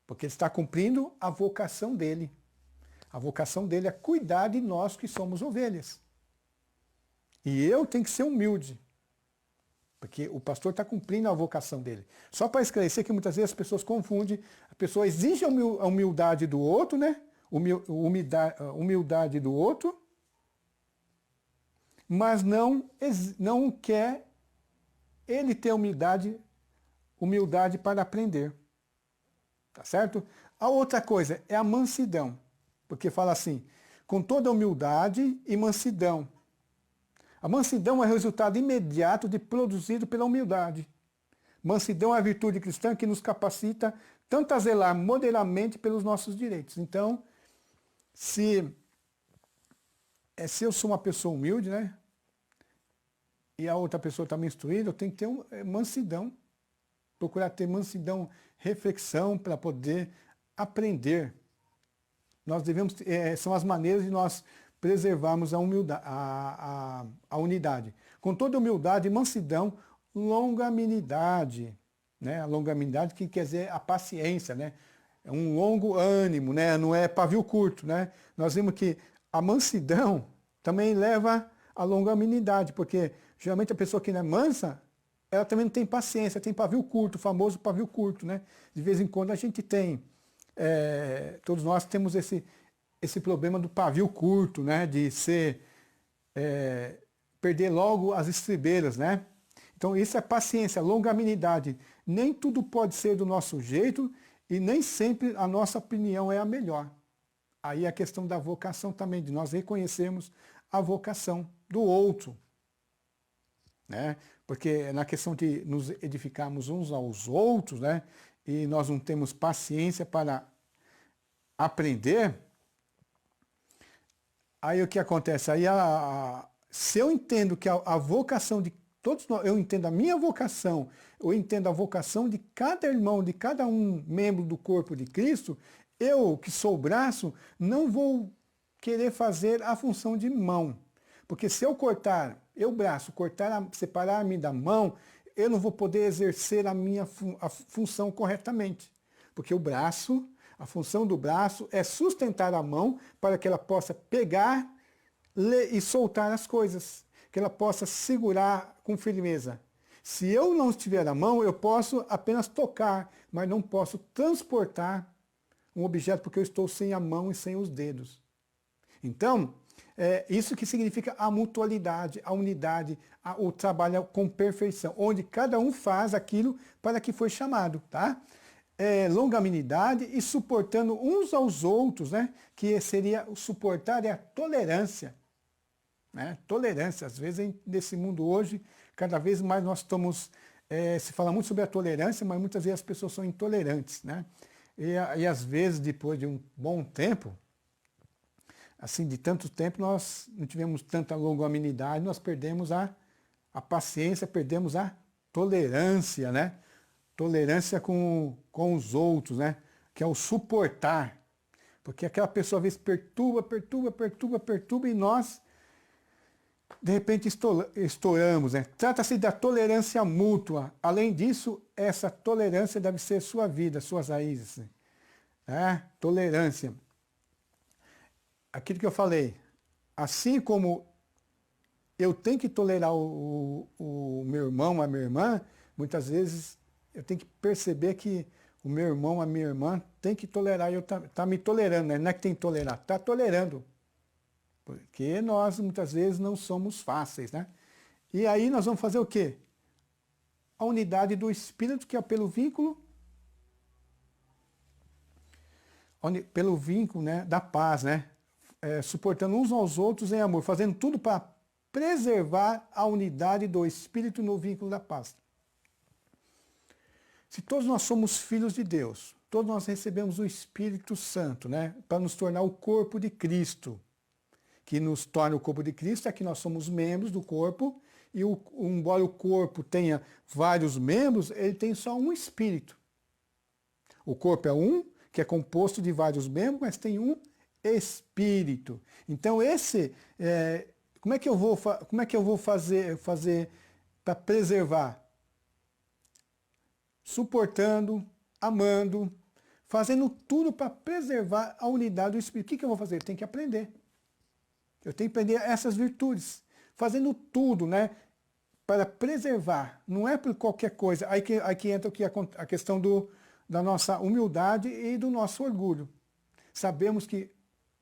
Porque ele está cumprindo a vocação dele. A vocação dele é cuidar de nós que somos ovelhas. E eu tenho que ser humilde. Porque o pastor está cumprindo a vocação dele. Só para esclarecer que muitas vezes as pessoas confundem. A pessoa exige a humildade do outro, né? Humildade do outro, mas não quer ele ter humildade para aprender. Tá certo? A outra coisa é a mansidão. Porque fala assim, com toda humildade e mansidão. A mansidão é o resultado imediato de produzido pela humildade. Mansidão é a virtude cristã que nos capacita tanto a zelar moderadamente pelos nossos direitos. Então, se eu sou uma pessoa humilde, né? E a outra pessoa está me instruindo, eu tenho que ter mansidão. Procurar ter mansidão, reflexão para poder aprender. Nós devemos, são as maneiras de nós preservarmos a humildade, a unidade. Com toda humildade, mansidão, longanimidade, né? A longanimidade que quer dizer a paciência, né? É um longo ânimo, né? Não é pavio curto, né? Nós vemos que a mansidão também leva a longanimidade, porque geralmente a pessoa que não é mansa, ela também não tem paciência, tem pavio curto, o famoso pavio curto, né? De vez em quando a gente tem, todos nós temos esse problema do pavio curto, né? De perder logo as estribeiras, né? Então isso é paciência, longanimidade. Nem tudo pode ser do nosso jeito e nem sempre a nossa opinião é a melhor. Aí a questão da vocação também, de nós reconhecermos a vocação do outro, né? Porque na questão de nos edificarmos uns aos outros, né? E nós não temos paciência para aprender, aí o que acontece? Aí se eu entendo que a vocação de todos nós, eu entendo a minha vocação, eu entendo a vocação de cada irmão, de cada um membro do corpo de Cristo, eu, que sou o braço, não vou querer fazer a função de mão. Porque se eu cortar, separar-me da mão, eu não vou poder exercer a função corretamente. Porque o braço, a função do braço é sustentar a mão para que ela possa pegar e soltar as coisas, que ela possa segurar com firmeza. Se eu não estiver a mão, eu posso apenas tocar, mas não posso transportar um objeto porque eu estou sem a mão e sem os dedos. Então, isso que significa a mutualidade, a unidade, o trabalho com perfeição, onde cada um faz aquilo para que foi chamado, tá? Longanimidade e suportando uns aos outros, né? Que seria o suportar a tolerância. Né? Tolerância, às vezes nesse mundo hoje, cada vez mais nós estamos, se fala muito sobre a tolerância, mas muitas vezes as pessoas são intolerantes, né? E às vezes, depois de um bom tempo, assim, de tanto tempo, nós não tivemos tanta longanimidade, nós perdemos a paciência, perdemos a tolerância, né? Tolerância com os outros, né? Que é o suportar. Porque aquela pessoa às vezes perturba e nós, de repente, estouramos, né? Trata-se da tolerância mútua. Além disso, essa tolerância deve ser sua vida, suas raízes. Né? Tolerância. Aquilo que eu falei, assim como eu tenho que tolerar o meu irmão, a minha irmã, muitas vezes eu tenho que perceber que o meu irmão, a minha irmã, tem que tolerar, e tá me tolerando, né? Não é que tem que tolerar, está tolerando. Porque nós, muitas vezes, não somos fáceis, né? E aí nós vamos fazer o quê? A unidade do Espírito, que é pelo vínculo, né, da paz, né? Suportando uns aos outros em amor, fazendo tudo para preservar a unidade do Espírito no vínculo da paz. Se todos nós somos filhos de Deus, todos nós recebemos o Espírito Santo, né, para nos tornar o corpo de Cristo, que nos torna o corpo de Cristo, é que nós somos membros do corpo, e embora o corpo tenha vários membros, ele tem só um espírito. O corpo é um, que é composto de vários membros, mas tem um espírito. Então como é que eu vou fazer para preservar? Suportando, amando, fazendo tudo para preservar a unidade do Espírito. O que eu vou fazer? Eu tenho que aprender. Eu tenho que aprender essas virtudes. Fazendo tudo, né? Para preservar. Não é por qualquer coisa. Aí que entra a questão da nossa humildade e do nosso orgulho. Sabemos que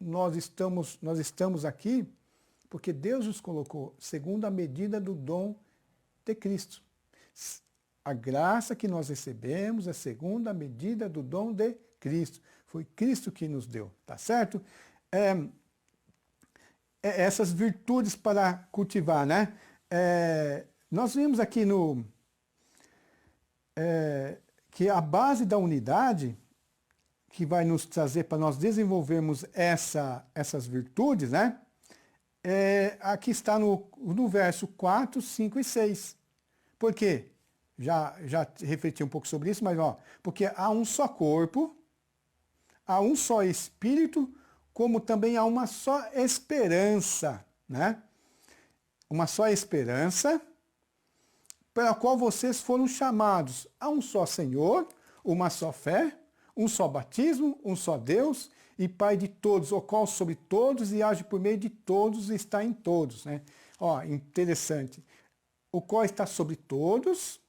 nós estamos aqui porque Deus nos colocou segundo a medida do dom de Cristo. A graça que nós recebemos é segundo a medida do dom de Cristo. Foi Cristo que nos deu, tá certo? essas virtudes para cultivar, né? Nós vimos aqui que a base da unidade, que vai nos trazer para nós desenvolvermos essas virtudes, né? Aqui está no verso 4, 5 e 6. Por quê? Já refleti um pouco sobre isso, mas porque há um só corpo, há um só Espírito, como também há uma só esperança, né? Uma só esperança pela qual vocês foram chamados. Há um só Senhor, uma só fé, um só batismo, um só Deus e Pai de todos, o qual sobre todos e age por meio de todos e está em todos, né? Interessante. O qual está sobre todos,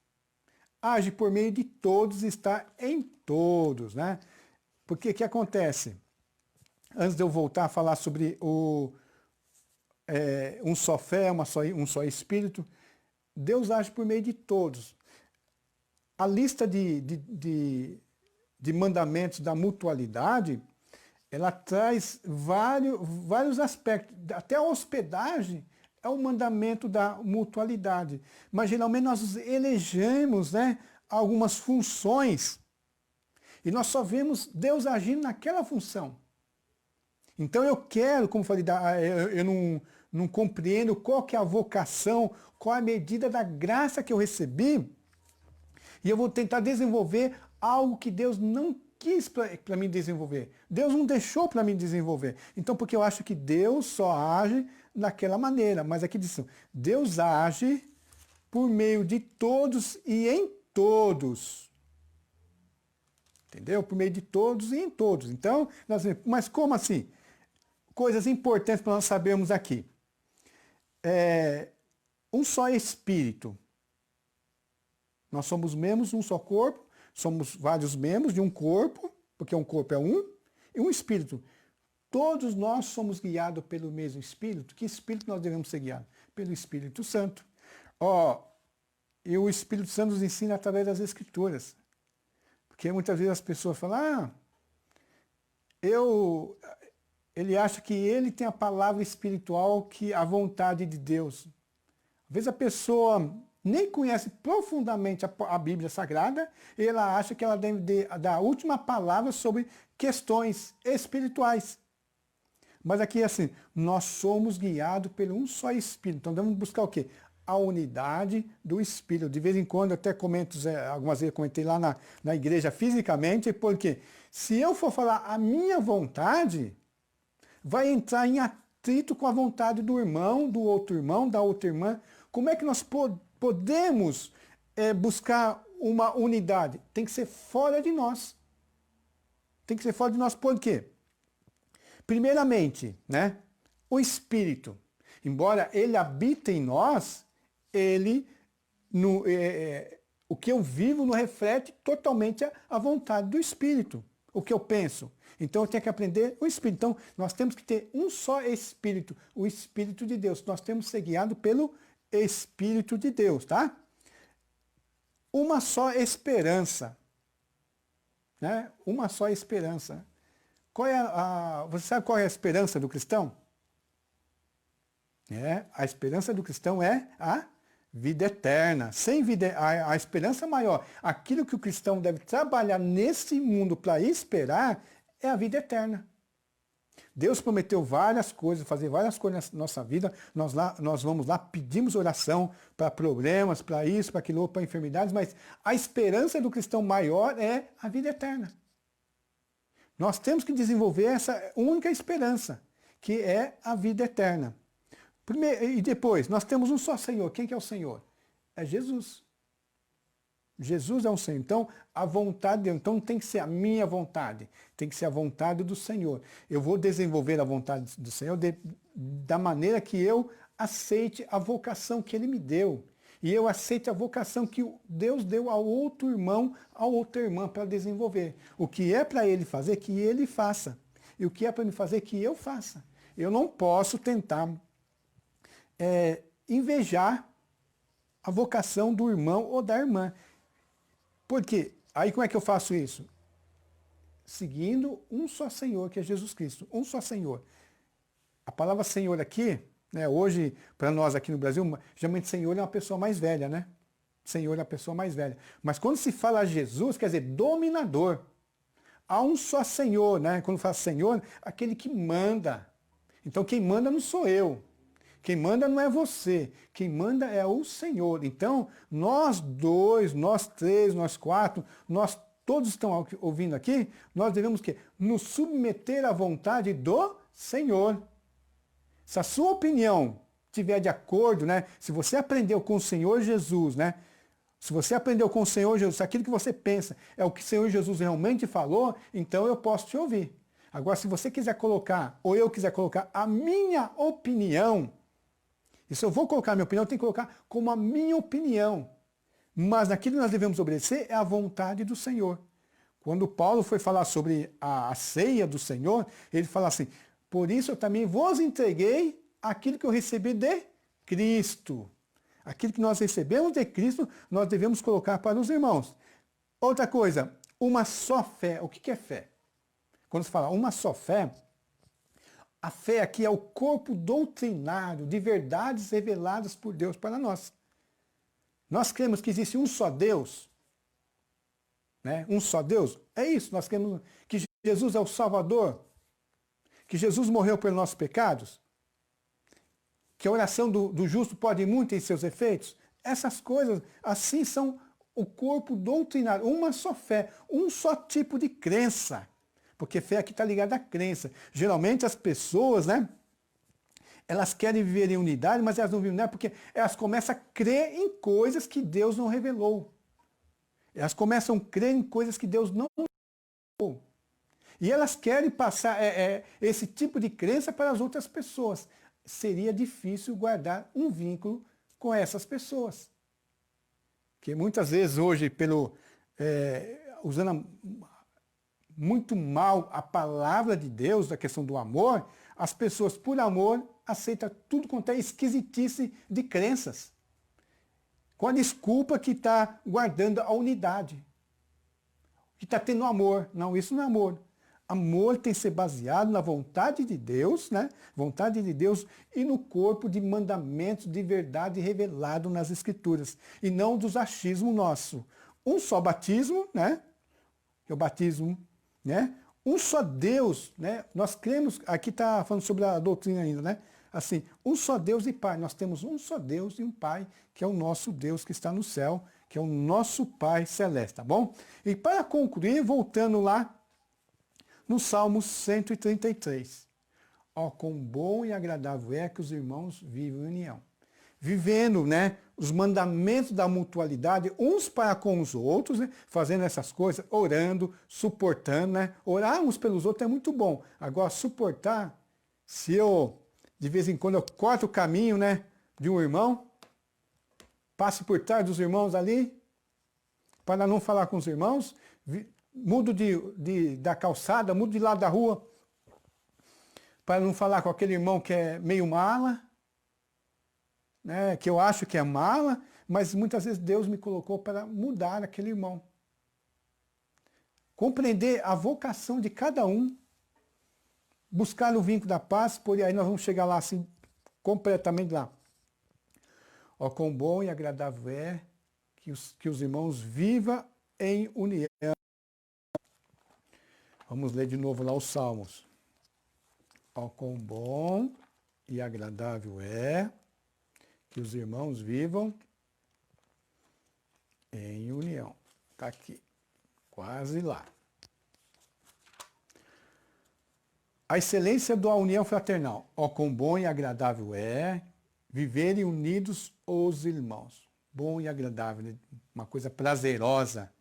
age por meio de todos e está em todos, né? Porque o que acontece? Antes de eu voltar a falar sobre um só fé, um só Espírito, Deus age por meio de todos. A lista de mandamentos da mutualidade, ela traz vários aspectos. Até a hospedagem é um mandamento da mutualidade. Mas geralmente nós elegemos, né, algumas funções e nós só vemos Deus agindo naquela função. Então eu quero, como falei, eu não compreendo qual que é a vocação, qual a medida da graça que eu recebi, e eu vou tentar desenvolver algo que Deus não quis para mim desenvolver. Deus não deixou para mim desenvolver. Então, porque eu acho que Deus só age daquela maneira. Mas aqui diz, Deus age por meio de todos e em todos. Entendeu? Por meio de todos e em todos. Então, mas como assim? Coisas importantes para nós sabermos aqui. Um só Espírito. Nós somos membros de um só corpo, somos vários membros de um corpo, porque um corpo é um, e um Espírito. Todos nós somos guiados pelo mesmo Espírito. Que Espírito nós devemos ser guiados? Pelo Espírito Santo. E o Espírito Santo nos ensina através das Escrituras. Porque muitas vezes as pessoas falam, ele acha que ele tem a palavra espiritual, que a vontade de Deus. Às vezes a pessoa nem conhece profundamente a Bíblia Sagrada, e ela acha que ela deve dar a última palavra sobre questões espirituais. Mas aqui assim, nós somos guiados por um só Espírito. Então devemos buscar o quê? A unidade do Espírito. De vez em quando eu até comento, algumas vezes eu comentei lá na igreja fisicamente, porque se eu for falar a minha vontade, vai entrar em atrito com a vontade do irmão, do outro irmão, da outra irmã. Como é que nós podemos buscar uma unidade? Tem que ser fora de nós. Tem que ser fora de nós por quê? Primeiramente, né, o Espírito. Embora ele habite em nós, o que eu vivo não reflete totalmente a vontade do Espírito. O que eu penso. Então eu tenho que aprender o Espírito. Então nós temos que ter um só Espírito, o Espírito de Deus. Nós temos que ser guiados pelo Espírito de Deus, tá? Uma só esperança. Né? Uma só esperança. Você sabe qual é a esperança do cristão? A esperança do cristão é a vida eterna. Sem vida, a esperança maior, aquilo que o cristão deve trabalhar nesse mundo para esperar, é a vida eterna. Deus prometeu várias coisas, fazer várias coisas na nossa vida. Nós vamos lá, pedimos oração para problemas, para isso, para aquilo, para enfermidades, mas a esperança do cristão maior é a vida eterna. Nós temos que desenvolver essa única esperança, que é a vida eterna. E depois, nós temos um só Senhor. Quem que é o Senhor? É Jesus. Jesus é um Senhor. Então, a vontade de Deus. Então, não tem que ser a minha vontade. Tem que ser a vontade do Senhor. Eu vou desenvolver a vontade do Senhor da maneira que eu aceite a vocação que Ele me deu. E eu aceite a vocação que Deus deu ao outro irmão, a outra irmã para desenvolver. O que é para ele fazer, que ele faça. E o que é para me fazer, que eu faça. Eu não posso tentar invejar a vocação do irmão ou da irmã. Por quê? Aí como é que eu faço isso? Seguindo um só Senhor, que é Jesus Cristo. Um só Senhor. A palavra Senhor aqui, né, hoje, para nós aqui no Brasil, geralmente Senhor é uma pessoa mais velha, né? Senhor é a pessoa mais velha. Mas quando se fala Jesus, quer dizer dominador. Há um só Senhor, né? Quando fala Senhor, aquele que manda. Então quem manda não sou eu. Quem manda não é você. Quem manda é o Senhor. Então, nós dois, nós três, nós quatro, nós todos estão ouvindo aqui, nós devemos o quê? Nos submeter à vontade do Senhor. Se a sua opinião estiver de acordo, né? Se você aprendeu com o Senhor Jesus, né? Se você aprendeu com o Senhor Jesus, se aquilo que você pensa é o que o Senhor Jesus realmente falou, então eu posso te ouvir. Agora, se você quiser colocar, ou eu quiser colocar a minha opinião, e se eu vou colocar a minha opinião, eu tenho que colocar como a minha opinião. Mas naquilo que nós devemos obedecer é a vontade do Senhor. Quando Paulo foi falar sobre a ceia do Senhor, ele fala assim, por isso eu também vos entreguei aquilo que eu recebi de Cristo. Aquilo que nós recebemos de Cristo, nós devemos colocar para os irmãos. Outra coisa, uma só fé. O que é fé? Quando se fala uma só fé, a fé aqui é o corpo doutrinário de verdades reveladas por Deus para nós. Nós cremos que existe um só Deus, né? Um só Deus. É isso, nós cremos que Jesus é o Salvador, que Jesus morreu pelos nossos pecados, que a oração do justo pode muito em seus efeitos. Essas coisas, assim, são o corpo doutrinário, uma só fé, um só tipo de crença. Porque fé aqui está ligada à crença. Geralmente as pessoas, né, elas querem viver em unidade, mas elas não vivem em unidade porque elas começam a crer em coisas que Deus não revelou. Elas começam a crer em coisas que Deus não revelou. E elas querem passar esse tipo de crença para as outras pessoas. Seria difícil guardar um vínculo com essas pessoas. Porque muitas vezes hoje, usando muito mal a palavra de Deus, da questão do amor, as pessoas, por amor, aceitam tudo quanto é esquisitice de crenças. Com a desculpa que está guardando a unidade. Que está tendo amor. Não, isso não é amor. Amor tem que ser baseado na vontade de Deus, né? Vontade de Deus e no corpo de mandamentos de verdade revelado nas Escrituras. E não dos achismos nosso. Um só batismo, né? Que é o batismo, né? Um só Deus, né? Nós cremos, aqui está falando sobre a doutrina ainda, né? Assim, um só Deus e Pai. Nós temos um só Deus e um Pai, que é o nosso Deus que está no céu, que é o nosso Pai celeste, tá bom? E para concluir, voltando lá, no Salmo 133. Ó, quão bom e agradável é que os irmãos vivem em união. Vivendo, né, os mandamentos da mutualidade, uns para com os outros, né, fazendo essas coisas, orando, suportando, né? Orar uns pelos outros é muito bom. Agora, suportar, se eu, de vez em quando, eu corto o caminho, né, de um irmão, passo por trás dos irmãos ali, para não falar com os irmãos, mudo da calçada, mudo de lado da rua, para não falar com aquele irmão que é meio mala, né, que eu acho que é mala, mas muitas vezes Deus me colocou para mudar aquele irmão. Compreender a vocação de cada um, buscar o vínculo da paz, por aí nós vamos chegar lá assim, completamente lá. Ó, quão bom e agradável é que os irmãos vivam em união. Vamos ler de novo lá os Salmos. Ó, quão bom e agradável é que os irmãos vivam em união. Está aqui, quase lá. A excelência da união fraternal. Ó, quão bom e agradável é viverem unidos os irmãos. Bom e agradável, uma coisa prazerosa.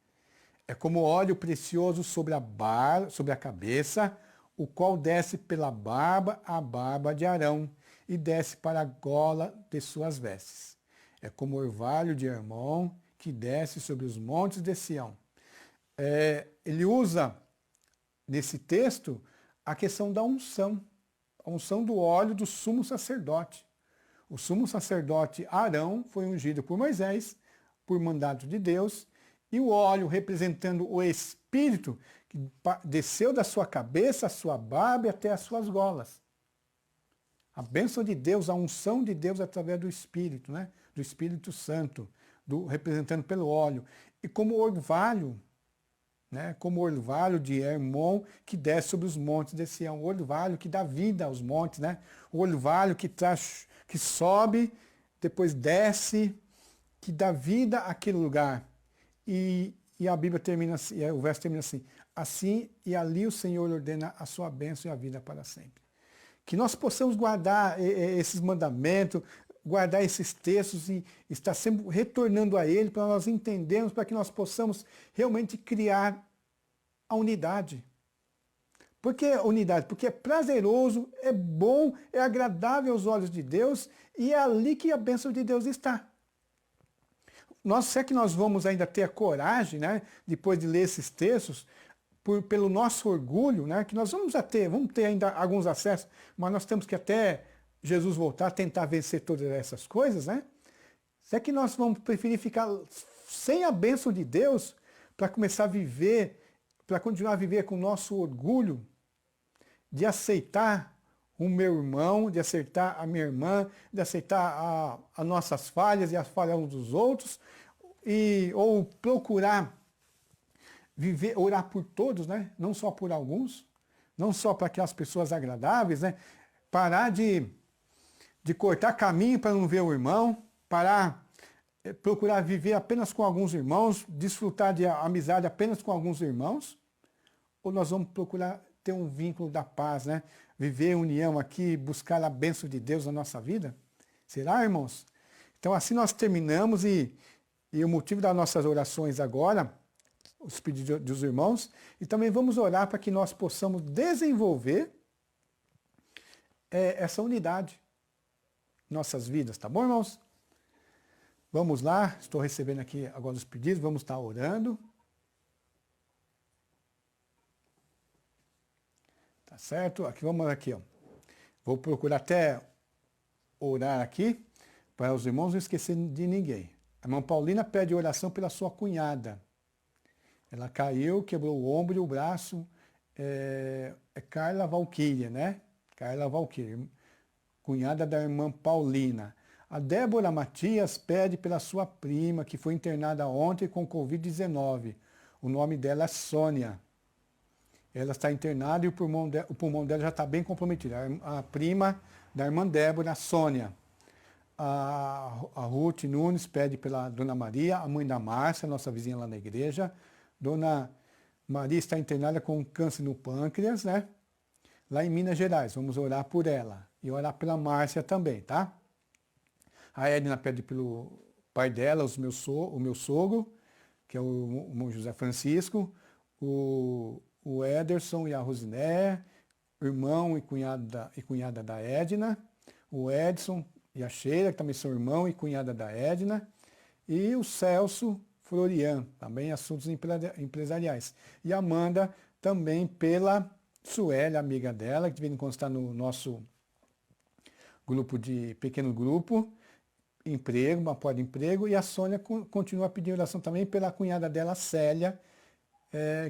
É como óleo precioso sobre a cabeça, o qual desce pela barba a barba de Arão, e desce para a gola de suas vestes. É como orvalho de Hermon, que desce sobre os montes de Sião. Ele usa, nesse texto, a questão da unção. A unção do óleo do sumo sacerdote. O sumo sacerdote Arão foi ungido por Moisés, por mandato de Deus, e o óleo representando o Espírito que desceu da sua cabeça, a sua barba e até as suas golas. A bênção de Deus, a unção de Deus através do Espírito, né? Do Espírito Santo, representando pelo óleo. E como orvalho, né? Como orvalho de Hermon que desce sobre os montes de Sião. O orvalho que dá vida aos montes, né? O orvalho que sobe, depois desce, que dá vida àquele lugar. E a Bíblia termina assim, o verso termina assim: assim e ali o Senhor ordena a sua bênção e a vida para sempre. Que nós possamos guardar esses mandamentos, guardar esses textos e estar sempre retornando a ele para nós entendermos, para que nós possamos realmente criar a unidade. Por que unidade? Porque é prazeroso, é bom, é agradável aos olhos de Deus e é ali que a bênção de Deus está. Se é que nós vamos ainda ter a coragem, né, depois de ler esses textos, pelo nosso orgulho, né, que nós vamos ter ainda alguns acessos, mas nós temos que até Jesus voltar, tentar vencer todas essas coisas, né? Se é que nós vamos preferir ficar sem a bênção de Deus para começar a viver, para continuar a viver com o nosso orgulho de aceitar o meu irmão, de aceitar a minha irmã, de aceitar as nossas falhas e as falhas uns dos outros, ou procurar viver, orar por todos, né? Não só por alguns, não só para aquelas pessoas agradáveis, né? Parar de cortar caminho para não ver o irmão, procurar viver apenas com alguns irmãos, desfrutar de amizade apenas com alguns irmãos, ou nós vamos procurar ter um vínculo da paz, né? Viver união aqui, buscar a bênção de Deus na nossa vida? Será, irmãos? Então assim nós terminamos e o motivo das nossas orações agora, os pedidos dos irmãos, e também vamos orar para que nós possamos desenvolver essa unidade em nossas vidas, tá bom, irmãos? Vamos lá, estou recebendo aqui agora os pedidos, vamos estar orando. Tá certo? Vamos aqui, ó. Vou procurar até orar aqui, para os irmãos não esquecerem de ninguém. A irmã Paulina pede oração pela sua cunhada. Ela caiu, quebrou o ombro e o braço. É Carla Valquíria, né? Carla Valquíria, cunhada da irmã Paulina. A Débora Matias pede pela sua prima, que foi internada ontem com Covid-19. O nome dela é Sônia. Ela está internada e o pulmão dela já está bem comprometido. A prima da irmã Débora, Sônia. A Ruth Nunes pede pela Dona Maria, a mãe da Márcia, nossa vizinha lá na igreja. Dona Maria está internada com câncer no pâncreas, né? Lá em Minas Gerais. Vamos orar por ela. E orar pela Márcia também, tá? A Edna pede pelo pai dela, o meu sogro, que é o irmão José Francisco, o Ederson e a Rosiné, irmão e cunhada da Edna, o Edson e a Sheila, que também são irmão e cunhada da Edna, e o Celso Florian, também assuntos empresariais. E a Amanda também pela Sueli, amiga dela, que de vez em quando está no nosso pequeno grupo, emprego, uma porta de emprego, e a Sônia continua pedindo oração também pela cunhada dela, Célia,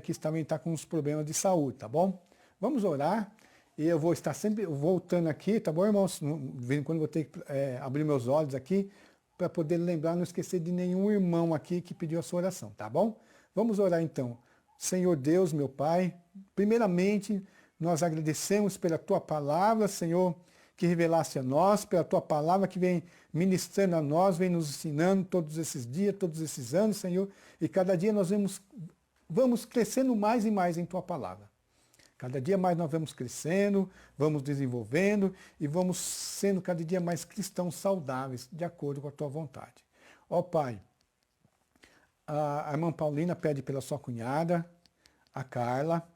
que também está com uns problemas de saúde, tá bom? Vamos orar, e eu vou estar sempre voltando aqui, tá bom, irmãos? De vez em quando eu vou ter que abrir meus olhos aqui, para poder lembrar, não esquecer de nenhum irmão aqui que pediu a sua oração, tá bom? Vamos orar então. Senhor Deus, meu Pai, primeiramente, nós agradecemos pela Tua palavra, Senhor, que revelasse a nós, pela Tua palavra que vem ministrando a nós, vem nos ensinando todos esses dias, todos esses anos, Senhor, e cada dia nós vamos crescendo mais e mais em Tua palavra. Cada dia mais nós vamos crescendo, vamos desenvolvendo e vamos sendo cada dia mais cristãos saudáveis, de acordo com a Tua vontade. Ó Pai, a irmã Paulina pede pela sua cunhada, a Carla,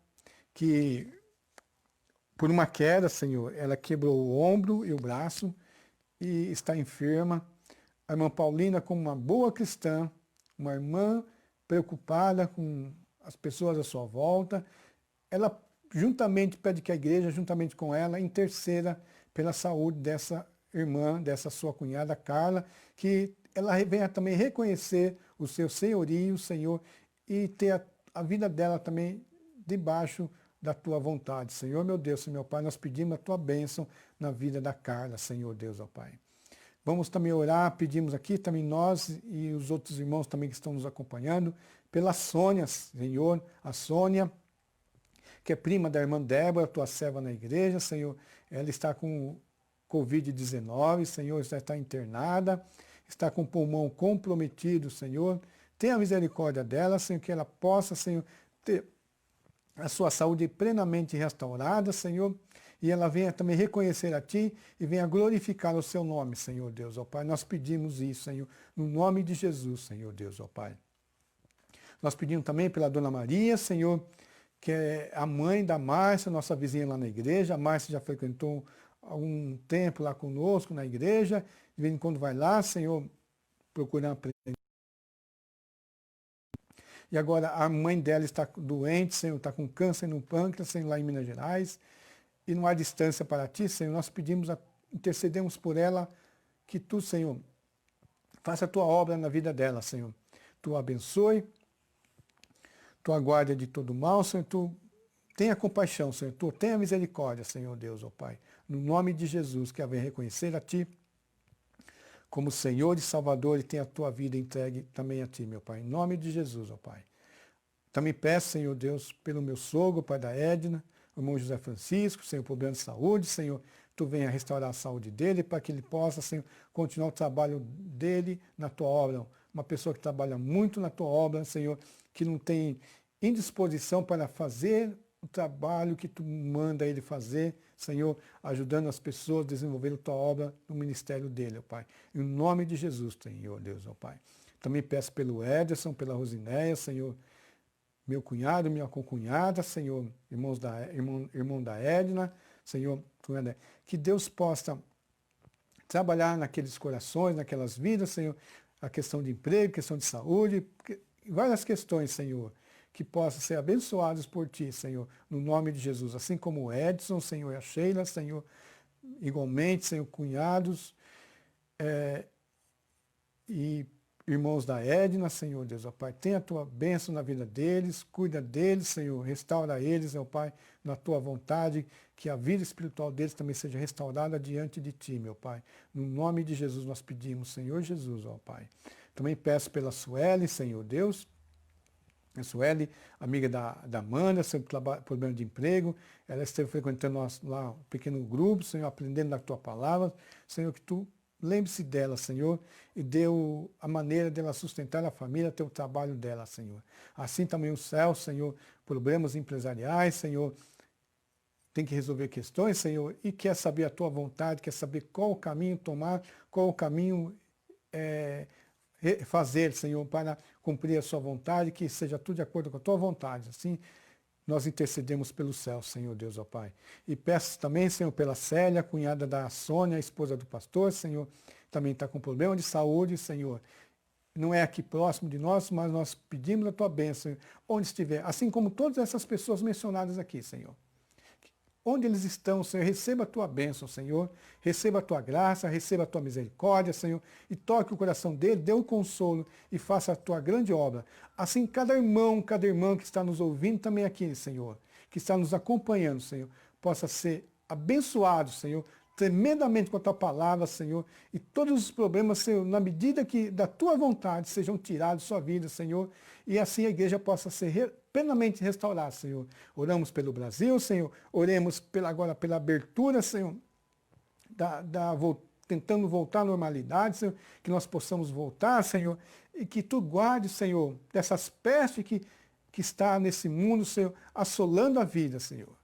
que por uma queda, Senhor, ela quebrou o ombro e o braço e está enferma. A irmã Paulina, como uma boa cristã, uma irmã preocupada com as pessoas à sua volta, ela juntamente pede que a igreja, juntamente com ela, interceda pela saúde dessa irmã, dessa sua cunhada Carla, que ela venha também reconhecer o seu senhorio, Senhor, e ter a vida dela também debaixo da Tua vontade. Senhor, meu Deus, meu Pai, nós pedimos a Tua bênção na vida da Carla, Senhor Deus, ó Pai. Vamos também orar, pedimos aqui também nós e os outros irmãos também que estão nos acompanhando, pela Sônia, Senhor, a Sônia, que é prima da irmã Débora, tua serva na igreja, Senhor. Ela está com Covid-19, Senhor, já está internada, está com o pulmão comprometido, Senhor. Tenha misericórdia dela, Senhor, que ela possa, Senhor, ter a sua saúde plenamente restaurada, Senhor, e ela venha também reconhecer a Ti e venha glorificar o Seu nome, Senhor Deus, ó Pai. Nós pedimos isso, Senhor, no nome de Jesus, Senhor Deus, ó Pai. Nós pedimos também pela Dona Maria, Senhor, que é a mãe da Márcia, nossa vizinha lá na igreja. A Márcia já frequentou algum tempo lá conosco na igreja, de vez em quando vai lá, Senhor, procurando aprender. E agora a mãe dela está doente, Senhor, está com câncer no pâncreas, Senhor, lá em Minas Gerais, e não há distância para Ti, Senhor. Nós pedimos, intercedemos por ela, que Tu, Senhor, faça a Tua obra na vida dela, Senhor. Tu a abençoe, Tu a guarda de todo mal, Senhor. Tu tenha compaixão, Senhor. Tu tenha misericórdia, Senhor Deus, ó Pai. No nome de Jesus, que ela venha reconhecer a Ti como Senhor e Salvador e tenha a Tua vida entregue também a Ti, meu Pai. Em nome de Jesus, ó Pai. Também peço, Senhor Deus, pelo meu sogro, pai da Edna, o irmão José Francisco, Senhor, problema de saúde, Senhor. Tu venha restaurar a saúde dele para que ele possa, Senhor, continuar o trabalho dele na Tua obra. Uma pessoa que trabalha muito na Tua obra, Senhor, que não tem indisposição para fazer o trabalho que Tu manda ele fazer, Senhor, ajudando as pessoas a desenvolver a Tua obra no ministério dele, ó Pai. Em nome de Jesus, Senhor Deus, ó Pai. Também peço pelo Ederson, pela Rosinéia, Senhor, meu cunhado, minha concunhada, Senhor, irmão da Edna, Senhor, que Deus possa trabalhar naqueles corações, naquelas vidas, Senhor, a questão de emprego, questão de saúde, várias questões, Senhor, que possam ser abençoados por Ti, Senhor, no nome de Jesus. Assim como o Edson, Senhor, e a Sheila, Senhor, igualmente, Senhor, cunhados e irmãos da Edna, Senhor Deus, ó Pai. Tenha a Tua bênção na vida deles, cuida deles, Senhor, restaura eles, ó Pai, na Tua vontade, que a vida espiritual deles também seja restaurada diante de Ti, meu Pai. No nome de Jesus nós pedimos, Senhor Jesus, ó Pai. Também peço pela Sueli, Senhor Deus, a Sueli, amiga da Amanda, sempre problema de emprego, ela esteve frequentando lá um pequeno grupo, Senhor, aprendendo da Tua palavra, Senhor, que Tu lembre-se dela, Senhor, e dê a maneira dela sustentar a família, ter o trabalho dela, Senhor. Assim também o céu, Senhor, problemas empresariais, Senhor, tem que resolver questões, Senhor, e quer saber a Tua vontade, quer saber qual o caminho tomar, qual o caminho fazer, Senhor, para cumprir a Sua vontade, que seja tudo de acordo com a Tua vontade. Assim, nós intercedemos pelo céu, Senhor Deus, ó Pai. E peço também, Senhor, pela Célia, cunhada da Sônia, esposa do pastor, Senhor, também está com problema de saúde, Senhor. Não é aqui próximo de nós, mas nós pedimos a Tua bênção, onde estiver, assim como todas essas pessoas mencionadas aqui, Senhor. Onde eles estão, Senhor, receba a Tua bênção, Senhor, receba a Tua graça, receba a Tua misericórdia, Senhor, e toque o coração dele, dê o consolo e faça a Tua grande obra. Assim, cada irmão, cada irmã que está nos ouvindo também aqui, Senhor, que está nos acompanhando, Senhor, possa ser abençoado, Senhor, tremendamente com a Tua palavra, Senhor, e todos os problemas, Senhor, na medida que da Tua vontade sejam tirados da sua vida, Senhor, e assim a igreja possa ser plenamente restaurada, Senhor. Oramos pelo Brasil, Senhor, oremos agora pela abertura, Senhor, tentando voltar à normalidade, Senhor, que nós possamos voltar, Senhor, e que Tu guarde, Senhor, dessas pestes que está nesse mundo, Senhor, assolando a vida, Senhor.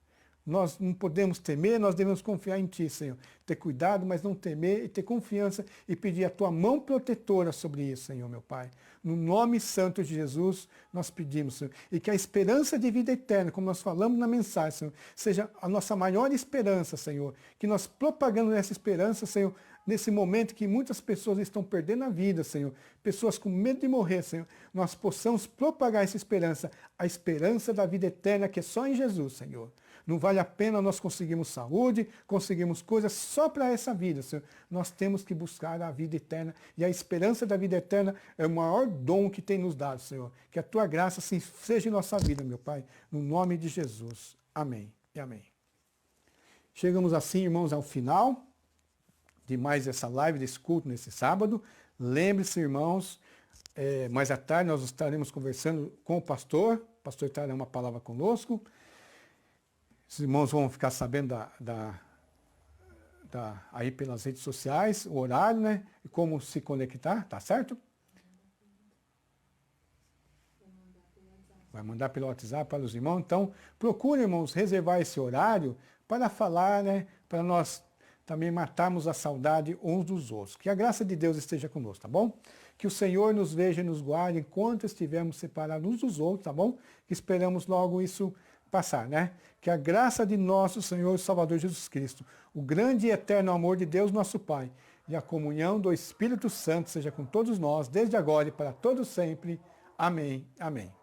Nós não podemos temer, nós devemos confiar em Ti, Senhor. Ter cuidado, mas não temer e ter confiança e pedir a Tua mão protetora sobre isso, Senhor, meu Pai. No nome santo de Jesus, nós pedimos, Senhor. E que a esperança de vida eterna, como nós falamos na mensagem, Senhor, seja a nossa maior esperança, Senhor. Que nós propagando essa esperança, Senhor, nesse momento que muitas pessoas estão perdendo a vida, Senhor. Pessoas com medo de morrer, Senhor. Nós possamos propagar essa esperança, a esperança da vida eterna que é só em Jesus, Senhor. Não vale a pena nós conseguirmos saúde, conseguirmos coisas só para essa vida, Senhor. Nós temos que buscar a vida eterna. E a esperança da vida eterna é o maior dom que tem nos dado, Senhor. Que a Tua graça assim seja em nossa vida, meu Pai. No nome de Jesus. Amém e amém. chegamos assim, irmãos, ao final de mais essa live, desse culto nesse sábado. Lembre-se, irmãos, mais à tarde nós estaremos conversando com o pastor trará uma palavra conosco. Os irmãos vão ficar sabendo aí pelas redes sociais, o horário, né? E como se conectar, tá certo? Vai mandar pelo WhatsApp para os irmãos. Então, procure, irmãos, reservar esse horário para falar, né? Para nós também matarmos a saudade uns dos outros. Que a graça de Deus esteja conosco, tá bom? Que o Senhor nos veja e nos guarde enquanto estivermos separados uns dos outros, tá bom? Que esperamos logo isso passar, né? Que a graça de nosso Senhor e Salvador Jesus Cristo, o grande e eterno amor de Deus, nosso Pai, e a comunhão do Espírito Santo seja com todos nós, desde agora e para todos sempre. Amém. Amém.